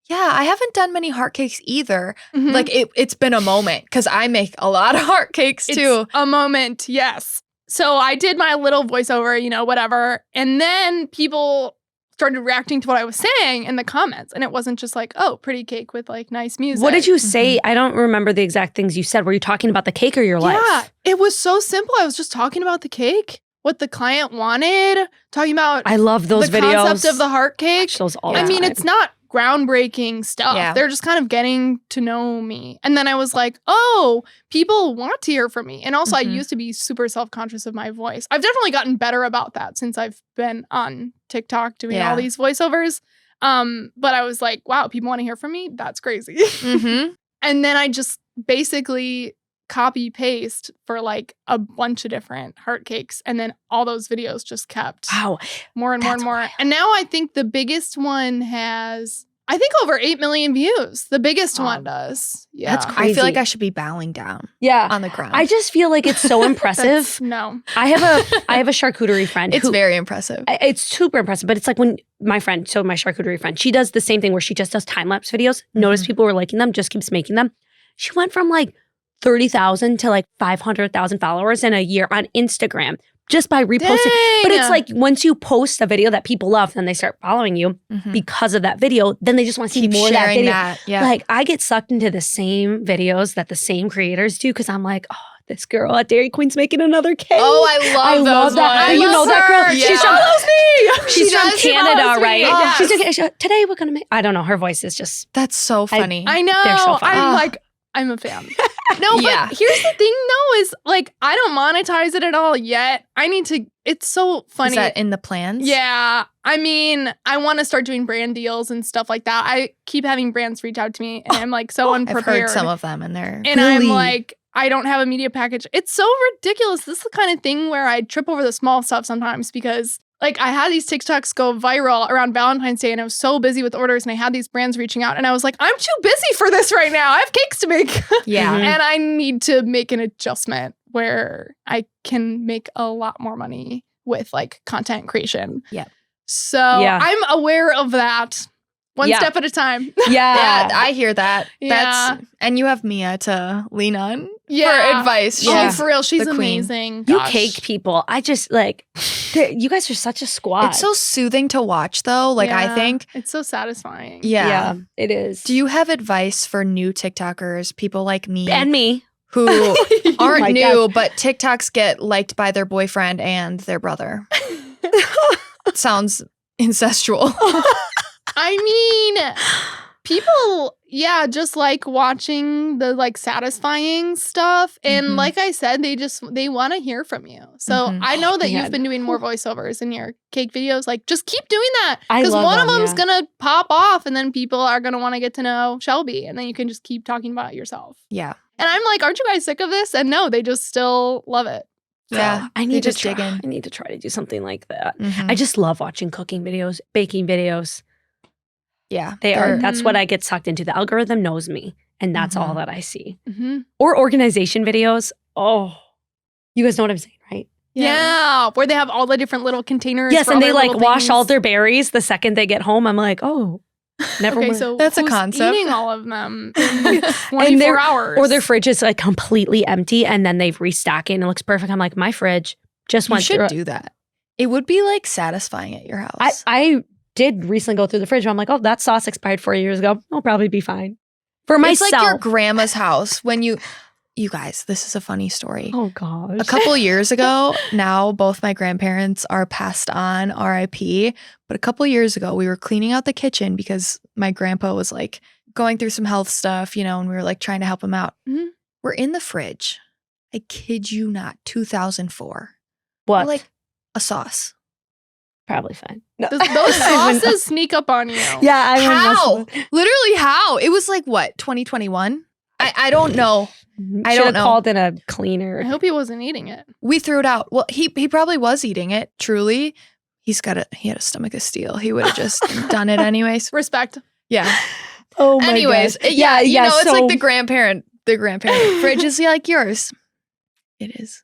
yeah, I haven't done many heart cakes either. Like it's been a moment because I make a lot of heart cakes too. A moment, yes. So I did my little voiceover, you know, whatever. And then people started reacting to what I was saying in the comments. And it wasn't just like, oh, pretty cake with like nice music. What did you say? I don't remember the exact things you said. Were you talking about the cake or your life? Yeah, it was so simple. I was just talking about the cake. What the client wanted, talking about I love those the videos. Concept of the heart cake. Those all the time. It's not groundbreaking stuff. Yeah. They're just kind of getting to know me. And then I was like, oh, people want to hear from me. And also I used to be super self-conscious of my voice. I've definitely gotten better about that since I've been on TikTok doing all these voiceovers. But I was like, wow, people want to hear from me? That's crazy. And then I just basically copy paste for like a bunch of different heart cakes, and then all those videos just kept more and more and more. Wild. And now I think the biggest one has over 8 million views. The biggest one does. Yeah, that's crazy. I feel like I should be bowing down. On the ground. I just feel like it's so impressive. No, I have a charcuterie friend. It's very impressive. It's super impressive. But it's like when my charcuterie friend, she does the same thing where she just does time lapse videos. Notice people were liking them, just keeps making them. She went from like 30,000 to like 500,000 followers in a year on Instagram just by reposting. Dang. But it's like once you post a video that people love, then they start following you because of that video. Then they just want to see more of that video. Like I get sucked into the same videos that the same creators do because I'm like, oh, this girl at Dairy Queen's making another cake. Oh, I love those that. ones. You know that girl? Yeah. She's from, she's from Canada, right? Yes. She's like, today we're gonna make. I don't know. Her voice is just. That's so funny. I know. They're so funny. I'm like, I'm a fan. No, but Yeah. here's the thing though, is like, I don't monetize it at all yet. I need to, it's so funny. Is that in the plans? Yeah. I mean, I want to start doing brand deals and stuff like that. I keep having brands reach out to me and I'm like so I've unprepared. heard some of them and they're And I'm like, I don't have a media package. It's so ridiculous. This is the kind of thing where I trip over the small stuff sometimes because like I had these TikToks go viral around Valentine's Day and I was so busy with orders and I had these brands reaching out and I was like, I'm too busy for this right now. I have cakes to make. yeah. Mhm. And I need to make an adjustment where I can make a lot more money with like content creation. Yeah. So Yeah. I'm aware of that one Yeah. step at a time. Yeah, I hear that. Yeah. And you have Mia to lean on Yeah. for advice. Oh, Yeah. for real. She's the queen. amazing. You Gosh. cake people. I just like. You guys are such a squad. It's so soothing to watch though. Like I Yeah. think. It's so satisfying. Yeah. it is. Do you have advice for new TikTokers, people like me and me? who Oh aren't my new, but TikToks get liked by their boyfriend and their brother? It sounds incestual. I mean, people, yeah, just like watching the like satisfying stuff. And Mhm. like I said, they want to hear from you. So Mhm. I know that man. you've been doing more voiceovers in your cake videos. Like, just keep doing that. I Because love one of them, them's yeah. going to pop off and then people are going to want to get to know Shelby. And then you can just keep talking about yourself. Yeah. And I'm like, aren't you guys sick of this? And no, they just still love it. Yeah. I They need to just dig try. in. I need to try to do something like that. Mhm. I just love watching cooking videos, baking videos. Yeah. They are. They're- That's what I get sucked into. The algorithm knows me, and that's all Mhm. that I see. Mm-hmm. Or organization videos. Oh, you guys know what I'm saying, right? Yeah. Where they have all the different little containers. Yes, for and all they their like little wash all things. their berries the second they get home. I'm like, oh, never Okay, mind. so That's a who's concept. eating all of them in 24 they're- hours? Or their fridge is like completely empty, and then they've restocked it and it looks perfect. I'm like, my fridge just You went through. should it. do that. It would be like satisfying at your house. I did recently go through the fridge. I'm like, oh, that sauce expired 4 years ago. I'll probably be fine. For It's myself. like your grandma's house when you guys, this is a funny story. Oh gosh. A couple years ago, now both my grandparents are passed on, RIP. But a couple years ago, we were cleaning out the kitchen because my grandpa was like going through some health stuff, and we were like trying to help him out. Mhm. We're in the fridge. I kid you not, 2004. What? We're like a sauce. Probably fine. No. Those sauces sneak up on you. Yeah, I wouldn't mess How? with it. Literally how? It was like what, 2021? I don't know. I Should've don't know. called in a cleaner. I hope he wasn't eating it. We threw it out. Well, he probably was eating it, truly. He had a stomach of steel. He would have just done it anyways. Respect. Yeah. Oh my Anyways, gosh. yeah, it's so like the grandparent fridge is like yours. It is.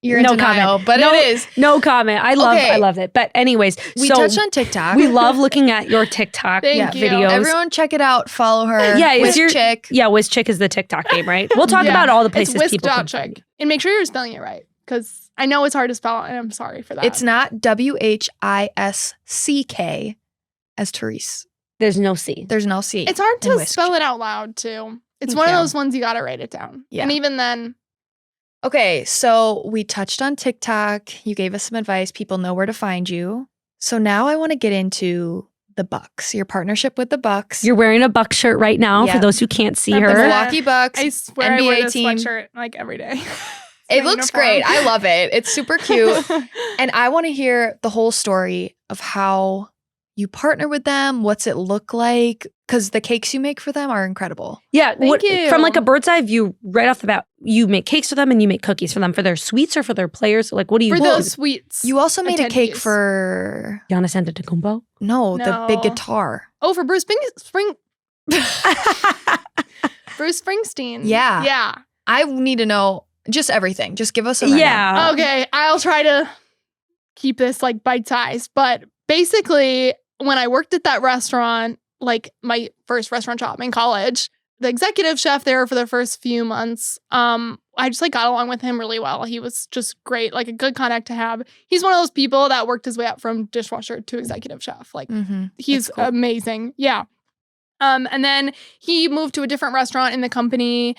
You're in No denial, comment. but No. it is. No comment. I Okay. loved it. But anyways, We so touched on TikTok. we love looking at your TikTok Thank you. videos. Everyone check it out. Follow her. Yeah, is Whisk your- Chick. Yeah, Whisk Chick is the TikTok name, right? We'll talk Yeah. about all the It's places people can whisk.chick. And make sure you're spelling it right. Because I know it's hard to spell and I'm sorry for that. It's not WHISCK as Therese. There's no C. There's no C. It's hard in to Whisk spell it out loud too. It's Thank one of you. those ones you gotta write it down. Yeah. And even then, Okay, so we touched on TikTok. You gave us some advice. People know where to find you. So now I want to get into the Bucks, your partnership with the Bucks. You're wearing a Buck shirt right now Yeah. for those who can't see At the her. back. Milwaukee Bucks. I swear I wear NBA this team. sweatshirt like every day. It looks great. I love it. It's super cute. And I want to hear the whole story of how you partner with them. What's it look like? Because the cakes you make for them are incredible. Yeah, Thank you. from like a bird's eye view, right off the bat, you make cakes for them and you make cookies for them for their sweets or for their players. Like, what do you For do? those sweets. You also made a cake Attendees. for Giannis Antetokounmpo? the big No. guitar. Oh, for Bruce Springsteen. Yeah. Yeah. I need to know just everything. Just give us a rundown. Yeah. Okay, I'll try to keep this like bite sized. But basically, when I worked at that restaurant, like my first restaurant job in college, the executive chef there for the first few months, I just like got along with him really well. He was just great, like a good contact to have. He's one of those people that worked his way up from dishwasher to executive chef. Like Mm-hmm. he's That's cool. amazing. Yeah. And then he moved to a different restaurant in the company.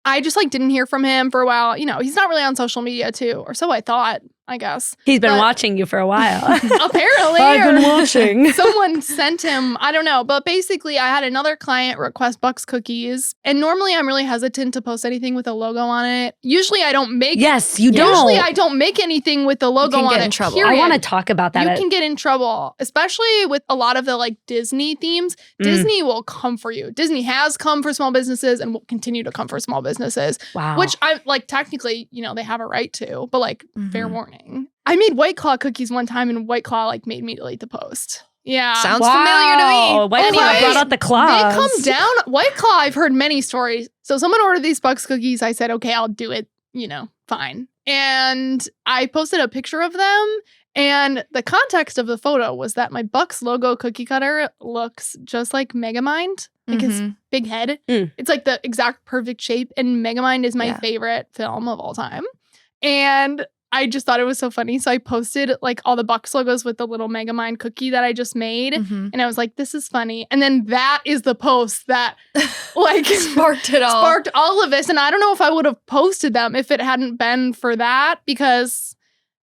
I just like didn't hear from him for a while. You know, he's not really on social media too, or so I thought, I guess. He's been watching you for a while. Apparently. I've been watching. Someone sent him, I don't know. But basically, I had another client request Bucks cookies. And normally I'm really hesitant to post anything with a logo on it. Usually I don't make Yes, you don't. Usually I don't make anything with the logo on it. Get in trouble. Period. I want to talk about that. You can get in trouble, especially with a lot of the like Disney themes. Disney will come for you. Disney has come for small businesses and will continue to come for small businesses. Wow. Which I like technically, you know, they have a right to, but like fair warning. I made White Claw cookies one time and White Claw like made me delete the post. Yeah. Sounds familiar to me. White Claw brought out the claws. They come down. White Claw, I've heard many stories. So someone ordered these Bucks cookies. I said, okay, I'll do it, you know, fine. And I posted a picture of them. And the context of the photo was that my Bucks logo cookie cutter looks just like Megamind, like his big head. It's like the exact perfect shape. And Megamind is my favorite film of all time. And I just thought it was so funny. So I posted like all the Bucks logos with the little Megamind cookie that I just made. And I was like, this is funny. And then that is the post that like sparked it all. Sparked all of this. And I don't know if I would have posted them if it hadn't been for that, because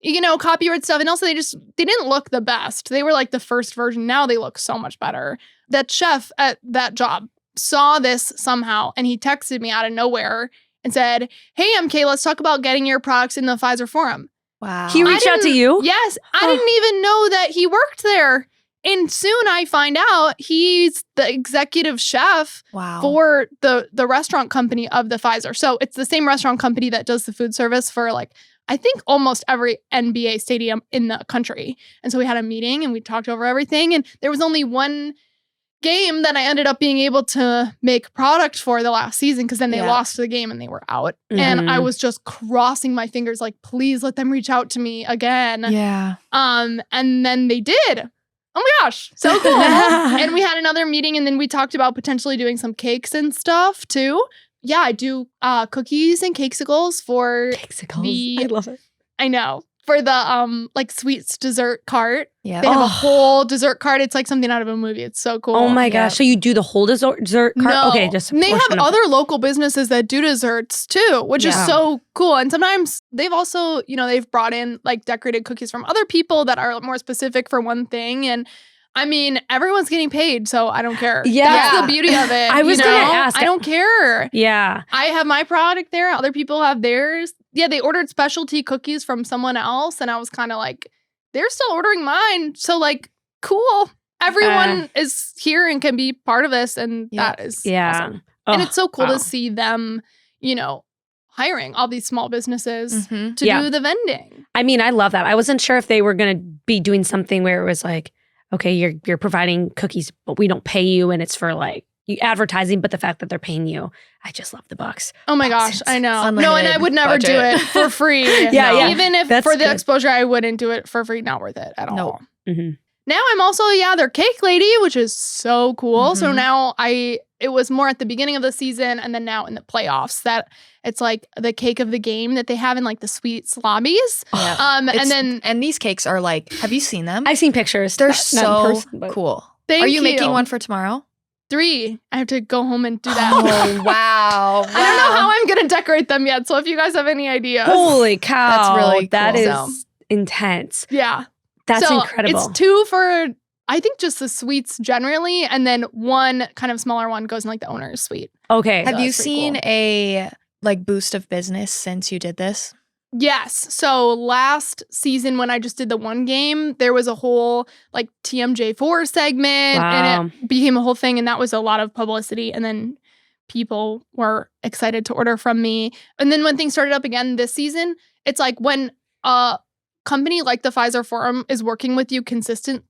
you know, copyright stuff. And also they didn't look the best. They were like the first version. Now they look so much better. That chef at that job saw this somehow and he texted me out of nowhere and said, hey, MK, let's talk about getting your products in the Pfizer forum. Wow. He reached out to you? Yes. I didn't even know that he worked there. And soon I find out he's the executive chef for the restaurant company of the Pfizer. So it's the same restaurant company that does the food service for like, I think almost every NBA stadium in the country. And so we had a meeting and we talked over everything. And there was only one game that I ended up being able to make product for the last season, because then they lost the game and they were out. And I was just crossing my fingers like, please let them reach out to me again. Yeah. And then they did. Oh my gosh, so cool. And we had another meeting and then we talked about potentially doing some cakes and stuff too. Yeah, I do cookies and cakesicles for I love it. I know. For the like sweets dessert cart. Yeah. They have a whole dessert cart. It's like something out of a movie. It's so cool. Oh my gosh. So you do the whole dessert cart? No. Okay, just they have other local businesses that do desserts too, which is so cool. And sometimes they've also, you know, they've brought in like decorated cookies from other people that are more specific for one thing. And I mean, everyone's getting paid, so I don't care. Yeah. That's the beauty of it. I was going to ask. I don't care. Yeah. I have my product there. Other people have theirs. Yeah, they ordered specialty cookies from someone else. And I was kind of like, they're still ordering mine. So like, cool. Everyone is here and can be part of this. And that is awesome. And it's so cool to see them, you know, hiring all these small businesses to do the vending. I mean, I love that. I wasn't sure if they were going to be doing something where it was like, okay, you're providing cookies, but we don't pay you, and it's for like advertising. But the fact that they're paying you, I just love the Bucks. Oh my gosh, I know. No, and I would never do it for free. Even if for the exposure, I wouldn't do it for free. Not worth it at all. Now I'm also their cake lady, which is so cool. So now it was more at the beginning of the season, and then now in the playoffs that it's like the cake of the game that they have in like the suites lobbies. And these cakes are like, have you seen them? I've seen pictures. They're so cool. Are you making one for tomorrow? 3. I have to go home and do that. Oh, wow. I don't know how I'm going to decorate them yet. So if you guys have any ideas. Holy cow. That's really cool. That is intense. Yeah. That's incredible. It's 2 for, I think, just the suites generally. And then 1 kind of smaller one goes in like the owner's suite. Okay. Have you seen a like boost of business since you did this? Yes. So last season when I just did the one game, there was a whole like TMJ4 segment and it became a whole thing. And that was a lot of publicity. And then people were excited to order from me. And then when things started up again this season, it's like when a company like the Pfizer Forum is working with you consistently,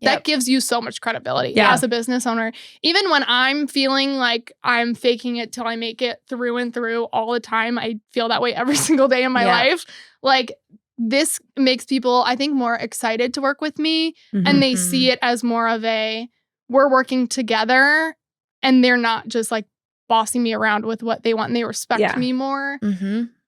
that gives you so much credibility as a business owner. Even when I'm feeling like I'm faking it till I make it through and through all the time, I feel that way every single day in my life. Like this makes people, I think, more excited to work with me and they see it as more of a, we're working together and they're not just like bossing me around with what they want and they respect me more.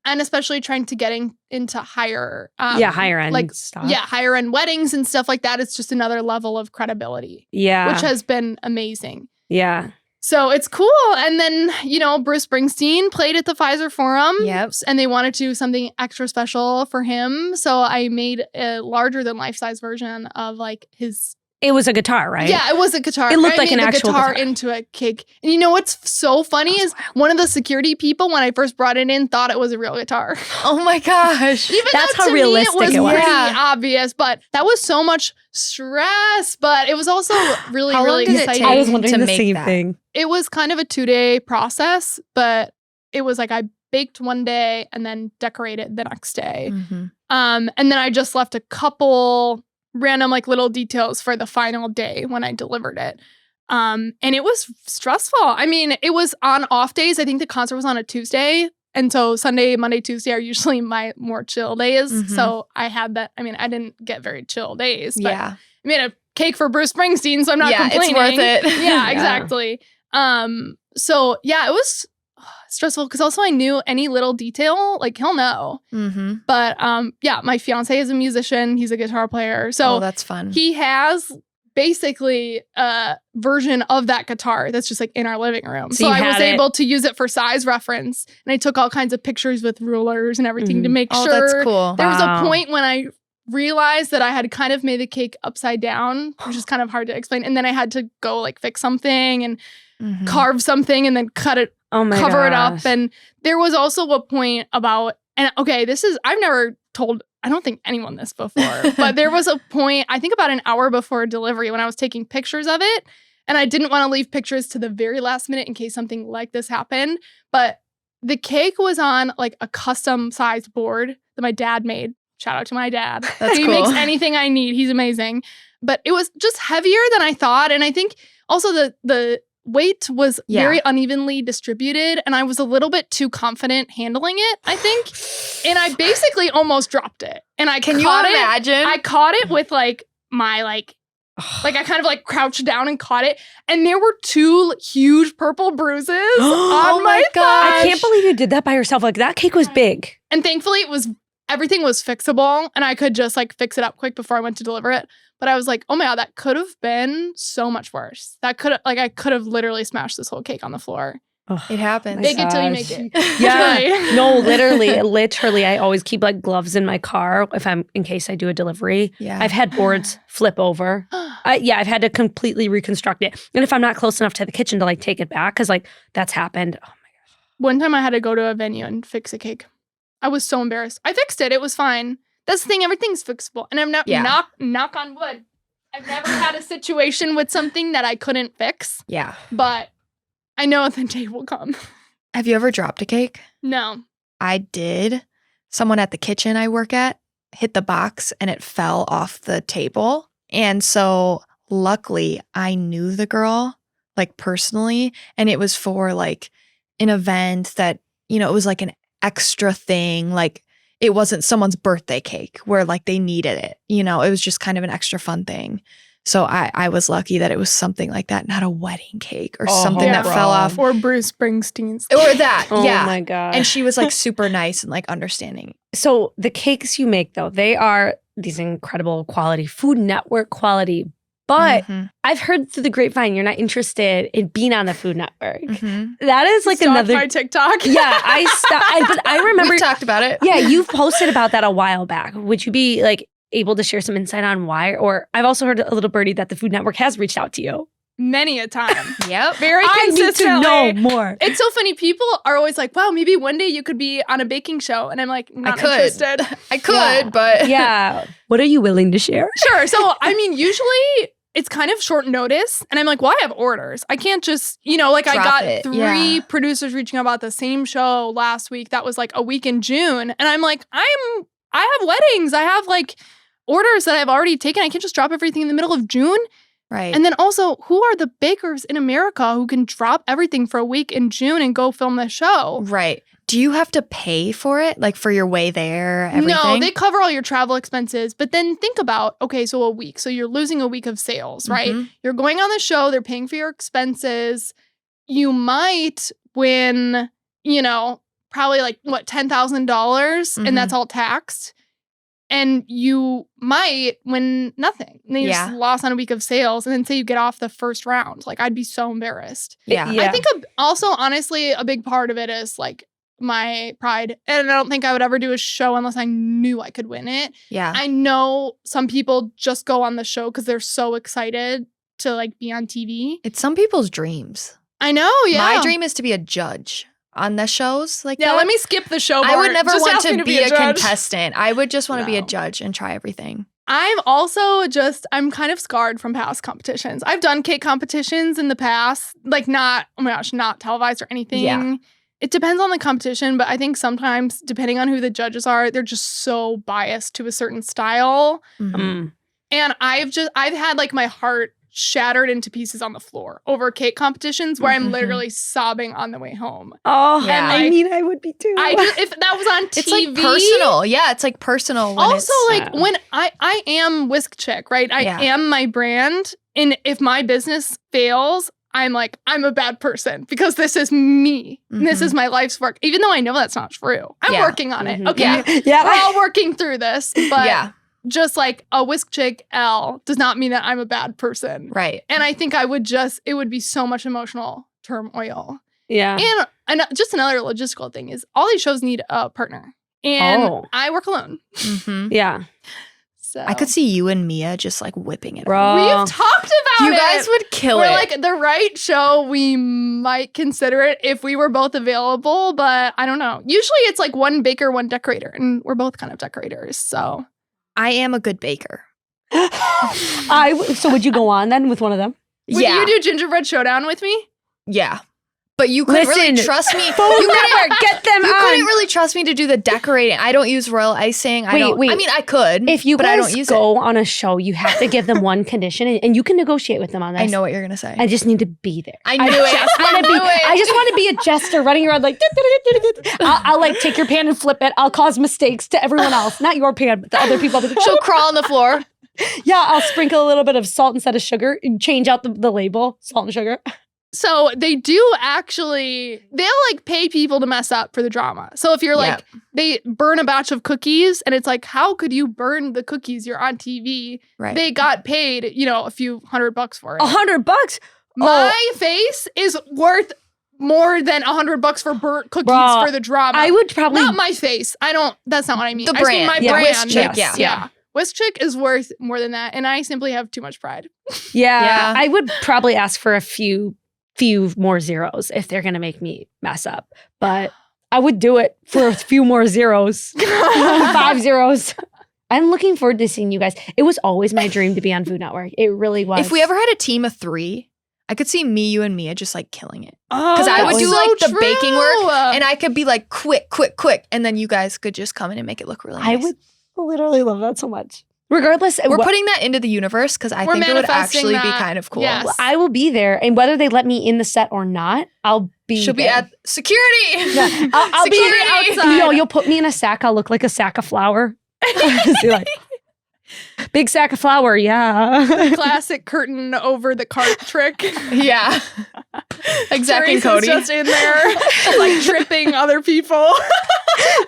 And especially trying to get into higher higher end like stuff. Higher end weddings and stuff like that. It's just another level of credibility. Yeah. Which has been amazing. Yeah. So it's cool. And then, Bruce Springsteen played at the Pfizer Forum. Yep. And they wanted to do something extra special for him. So I made a larger than life-size version of like his... It was a guitar, right? Yeah, it was a guitar. It looked like an actual guitar into a cake. And you know what's so funny is one of the security people, when I first brought it in, thought it was a real guitar. Oh my gosh. Even That's though how to realistic me, it was pretty Yeah. obvious, but that was so much stress. But it was also really, How really long did it exciting. take I was wondering to the make same that? thing. It was kind of a 2-day process, but it was like I baked one day and then decorated the next day. Mm-hmm. And then I just left a couple random like little details for the final day when I delivered it. And it was stressful. I mean, it was on off days. I think the concert was on a Tuesday. And so Sunday, Monday, Tuesday are usually my more chill days. Mhm. So I had that. I mean, I didn't get very chill days, but Yeah. I made a cake for Bruce Springsteen, so I'm not Yeah, it's complaining. worth it. Yeah, Yeah. exactly. So yeah, it was stressful because also I knew any little detail, like he'll know. Mm-hmm. But yeah, my fiance is a musician. He's a guitar player. So Oh, that's fun. he has basically a version of that guitar that's just like in our living room. So So you I was had it. able to use it for size reference. And I took all kinds of pictures with rulers and everything to make Oh, sure. that's cool. There was Wow. a point when I realized that I had kind of made the cake upside down, which is kind of hard to explain. And then I had to go like fix something and Mhm. carve something and then cut it, Oh my cover it up. gosh. And there was also a point about, and okay, I've never told, I don't think anyone this before, but there was a point, I think about an hour before delivery when I was taking pictures of it. And I didn't want to leave pictures to the very last minute in case something like this happened. But the cake was on like a custom sized board that my dad made. Shout out to my dad. That's He cool. makes anything I need. He's amazing. But it was just heavier than I thought. And I think also the weight was Yeah. very unevenly distributed. And I was a little bit too confident handling it, I think. And I basically almost dropped it. And I Can you caught it. imagine? I caught it with like my like I kind of like crouched down and caught it. And there were 2 huge purple bruises on Oh my my gosh. thigh. I can't believe you did that by yourself. Like that cake was big. And thankfully everything was fixable and I could just like fix it up quick before I went to deliver it. But I was like, oh my God, that could have been so much worse. I could have literally smashed this whole cake on the floor. It happens. Bake it till you gosh. make it. Yeah. Truly. No, literally, I always keep like gloves in my car in case I do a delivery. Yeah. I've had boards flip over. I've had to completely reconstruct it. And if I'm not close enough to the kitchen to like take it back, because like that's happened. Oh, One time I had to go to a venue and fix a cake. I was so embarrassed. I fixed it. It was fine. That's the thing. Everything's fixable. And I'm not Yeah. knock on wood. I've never had a situation with something that I couldn't fix, Yeah. but I know the day will come. Have you ever dropped a cake? No. I did. Someone at the kitchen I work at hit the box and it fell off the table. And so luckily I knew the girl like personally, and it was for like an event that, it was like an extra thing. Like it wasn't someone's birthday cake where like they needed it. It was just kind of an extra fun thing. So I was lucky that it was something like that, not a wedding cake or something yeah. that fell off. Or Bruce Springsteen's. Or that, Oh yeah. my God. And she was like super nice and like understanding. So the cakes you make though, they are these incredible quality, Food Network quality. But Mhm. I've heard through the grapevine you're not interested in being on the Food Network. Mhm. That is like Stalked another. my TikTok. Yeah, but I remember. We've talked about it. Yeah, you've posted about that a while back. Would you be like able to share some insight on why? Or I've also heard a little birdie that the Food Network has reached out to you. Many a time. Yep. Very I need to consistently. know more. It's so funny. People are always like, wow, maybe one day you could be on a baking show. And I'm like, not could. interested. I could, Yeah. but Yeah. What are you willing to share? Sure. So, I mean, usually it's kind of short notice. And I'm like, well, I have orders. I can't just, like I Drop got it. 3 Yeah. producers reaching out about the same show last week. That was like a week in June. And I'm like, I have weddings. I have like orders that I've already taken. I can't just drop everything in the middle of June. right. And then also, who are the bakers in America who can drop everything for a week in June and go film the show? right. Do you have to pay for it? Like for your way there, everything? No, they cover all your travel expenses. But then think about, okay, so a week. So you're losing a week of sales, right? Mhm. You're going on the show. They're paying for your expenses. You might win, probably like, $10,000 Mhm. and that's all taxed. And you might win nothing. And then you just lost on a week of sales. And then say you get off the first round. Like, I'd be so embarrassed. Yeah. I think also, honestly, a big part of it is like my pride. And I don't think I would ever do a show unless I knew I could win it. Yeah. I know some people just go on the show because they're so excited to like be on TV. It's some people's dreams. I know, yeah. My dream is to be a judge on the shows like that. Yeah, let me skip the show part. I would never Just want ask me to be a judge. contestant. I would just want to be a No. judge and try everything. I'm also I'm kind of scarred from past competitions. I've done cake competitions in the past, like not televised or anything. Yeah. It depends on the competition, but I think sometimes, depending on who the judges are, they're just so biased to a certain style. Mhm. And I've had like my heart shattered into pieces on the floor over cake competitions where I'm literally sobbing on the way home. Oh, Yeah. I mean, I would be too. If that was on TV. It's like personal. Yeah, it's like personal. When Also, it's, like when I am Whisk Chick, right? I am my brand. And if my business fails, I'm like, I'm a bad person because this is me. And this is my life's work. Even though I know that's not true. I'm working on it. Okay. Yeah. We're all working through this. But yeah, just like a Whisk Chick L does not mean that I'm a bad person. right. And I think it would be so much emotional turmoil. Yeah. And just another logistical thing is all these shows need a partner. And Oh. I work alone. Mhm. Yeah. So I could see you and Mia just like whipping it. Bro. We've talked about You it. guys would kill We're it. like the right show. We might consider it if we were both available, but I don't know. Usually it's like one baker, one decorator, and we're both kind of decorators. So I am a good baker. So would you go on then with one of them? would you do gingerbread showdown with me? Yeah. But you couldn't really Listen, trust me. Phone number, get them You on. couldn't really trust me to do the decorating. I don't use royal icing. I Wait. mean, I could, If you but guys I don't use go on a show, you have to give them one condition, and you can negotiate with them on it. this. I know what you're gonna say. I just need to be there. I knew it. I just want to be a jester running around like. I'll like take your pan and flip it. I'll cause mistakes to everyone else, not your pan, but the other people. She'll crawl on the floor. Yeah, I'll sprinkle a little bit of salt instead of sugar and change out the label, salt and sugar. So they'll like pay people to mess up for the drama. So if you're like, they burn a batch of cookies and it's like, how could you burn the cookies? You're on TV. Right. They got paid, a few $100 for it. $100? My face is worth more than $100 for burnt cookies Bruh, for the drama. I would probably Not my face. That's not what I mean. The I just mean brand. my Yeah, brand. Whisk Chick, Yes. yeah. Whisk Chick is worth more than that. And I simply have too much pride. Yeah, I would probably ask for a few more zeros if they're gonna make me mess up. But I would do it for a few more zeros. 5 zeros. I'm looking forward to seeing you guys. It was always my dream to be on Food Network. It really was. If we ever had a team of 3, I could see me, you, and Mia just like killing it. Because I would do like the baking work, and I could be like quick, and then you guys could just come in and make it look really nice. I would literally love that so much. Regardless, We're putting that into the universe because I think it would actually be kind of cool. Yes. I will be there, and whether they let me in the set or not, I'll be. She'll be there. at security. Yeah, I'll be Security. outside. Yo, you'll put me in a sack. I'll look like a sack of flour. Just be like, big sack of flour, yeah. Classic curtain over the cart trick. Yeah. Exactly, Therese Cody. is just in there, like tripping other people.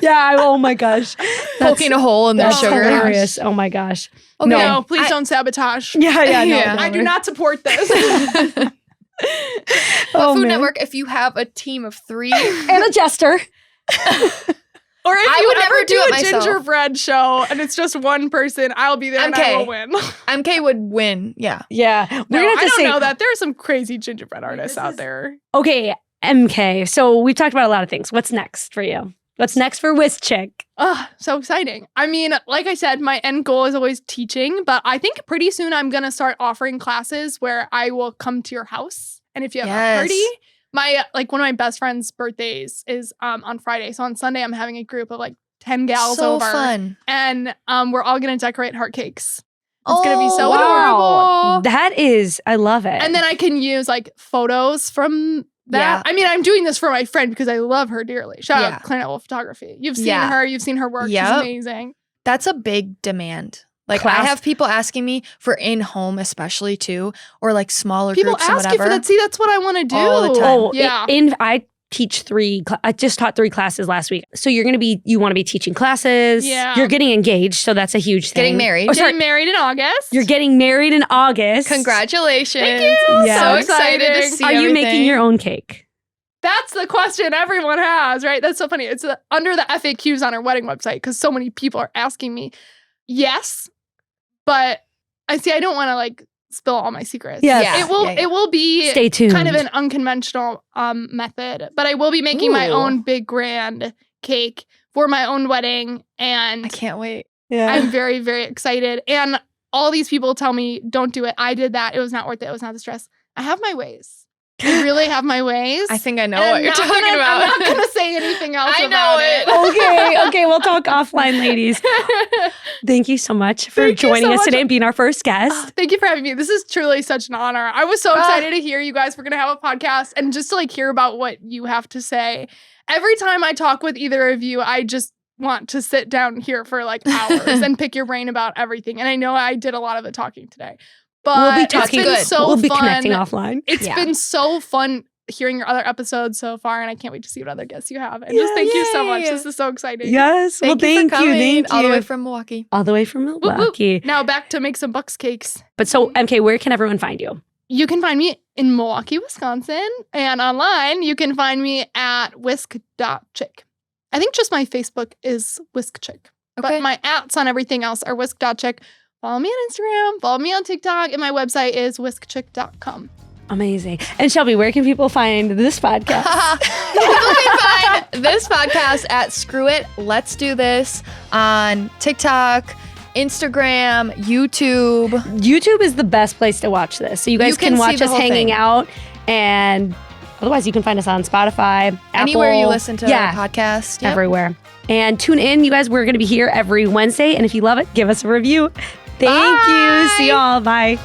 Yeah, oh my gosh. Poking a hole in their That's sugar. hilarious. Oh my gosh. Okay. No, please don't sabotage. Yeah, no. Yeah. I do not support this. But Oh, Food man. Network, if you have a team of 3, And a jester. Or if I you would ever never do do it a myself. gingerbread show and it's just one person, I'll be there and I will win. MK would win. Yeah. Yeah. We're No, gonna have I to don't say, know that. There are some crazy gingerbread artists out there. okay, MK. So we've talked about a lot of things. What's next for you? What's next for Whisk Chick? Oh, so exciting. I mean, like I said, my end goal is always teaching, but I think pretty soon I'm going to start offering classes where I will come to your house. And if you have a party, one of my best friend's birthdays is on Friday. So on Sunday, I'm having a group of like 10 gals So over. fun. And we're all going to decorate heart cakes. It's going to be so wow. adorable. That is, I love it. And then I can use like photos from that. Yeah. I mean, I'm doing this for my friend because I love her dearly. Shout Yeah. out Culinary Photography. You've seen Yeah. her. You've seen her work. Yep. She's amazing. That's a big demand. Like Class. I have people asking me for in-home especially too, or like smaller People groups and ask you whatever. for that. See, that's what I want to do. All the time. oh, Yeah. I I just taught 3 classes last week. So you want to be teaching classes. Yeah. You're getting engaged. So that's a huge thing. Getting married. Getting married in August. You're getting married in August. Congratulations. Thank you. Yeah. So Exciting. excited to see Are you everything. making your own cake? That's the question everyone has, right? That's so funny. It's under the FAQs on our wedding website because so many people are asking me. Yes, but I don't want to like spill all my secrets. Yes. Yeah. It will be Stay tuned. kind of an unconventional method, but I will be making my Ooh. own big grand cake for my own wedding, and I can't wait. Yeah. I'm very, very excited. And all these people tell me, don't do it. I did that. It was not worth it. It was not the stress. I have my ways. I really have my ways. I think I know And what I'm you're not talking gonna- about. I'm not going to say anything else I about know it. Okay, we'll talk offline, ladies. Thank you so much for Thank you joining so us much. today and being our first guest. Oh, thank you for having me. This is truly such an honor. I was so excited to hear you guys were going to have a podcast and just to like hear about what you have to say. Every time I talk with either of you, I just want to sit down here for like hours and pick your brain about everything. And I know I did a lot of the talking today. But We'll be it's talking. been so we'll be fun. connecting offline. It's Yeah. been so fun hearing your other episodes so far, and I can't wait to see what other guests you have. And just thank you so much. Yay. This is so exciting. Yes. Thank well, you thank for coming Thank you. all the way from Milwaukee. All the way from Whoop, whoop. Milwaukee. Now back to make some Bucks cakes. But so, MK, where can everyone find you? You can find me in Milwaukee, Wisconsin, and online you can find me at whisk.chick. I think just my Facebook is Whisk Chick, Okay. but my ats on everything else are whisk.chick. Follow me on Instagram, follow me on TikTok, and my website is whiskchick.com. Amazing. And Shelby, where can people find this podcast? People can find this podcast at Screw It, Let's Do This on TikTok, Instagram, YouTube. YouTube is the best place to watch this. So you guys You can can see watch the us whole hanging thing. out. And otherwise, you can find us on Spotify, Anywhere you Apple, listen to our podcast. Yep. everywhere. And tune in. You guys, we're going to be here every Wednesday. And if you love it, give us a review. Thank you. See y'all. Bye.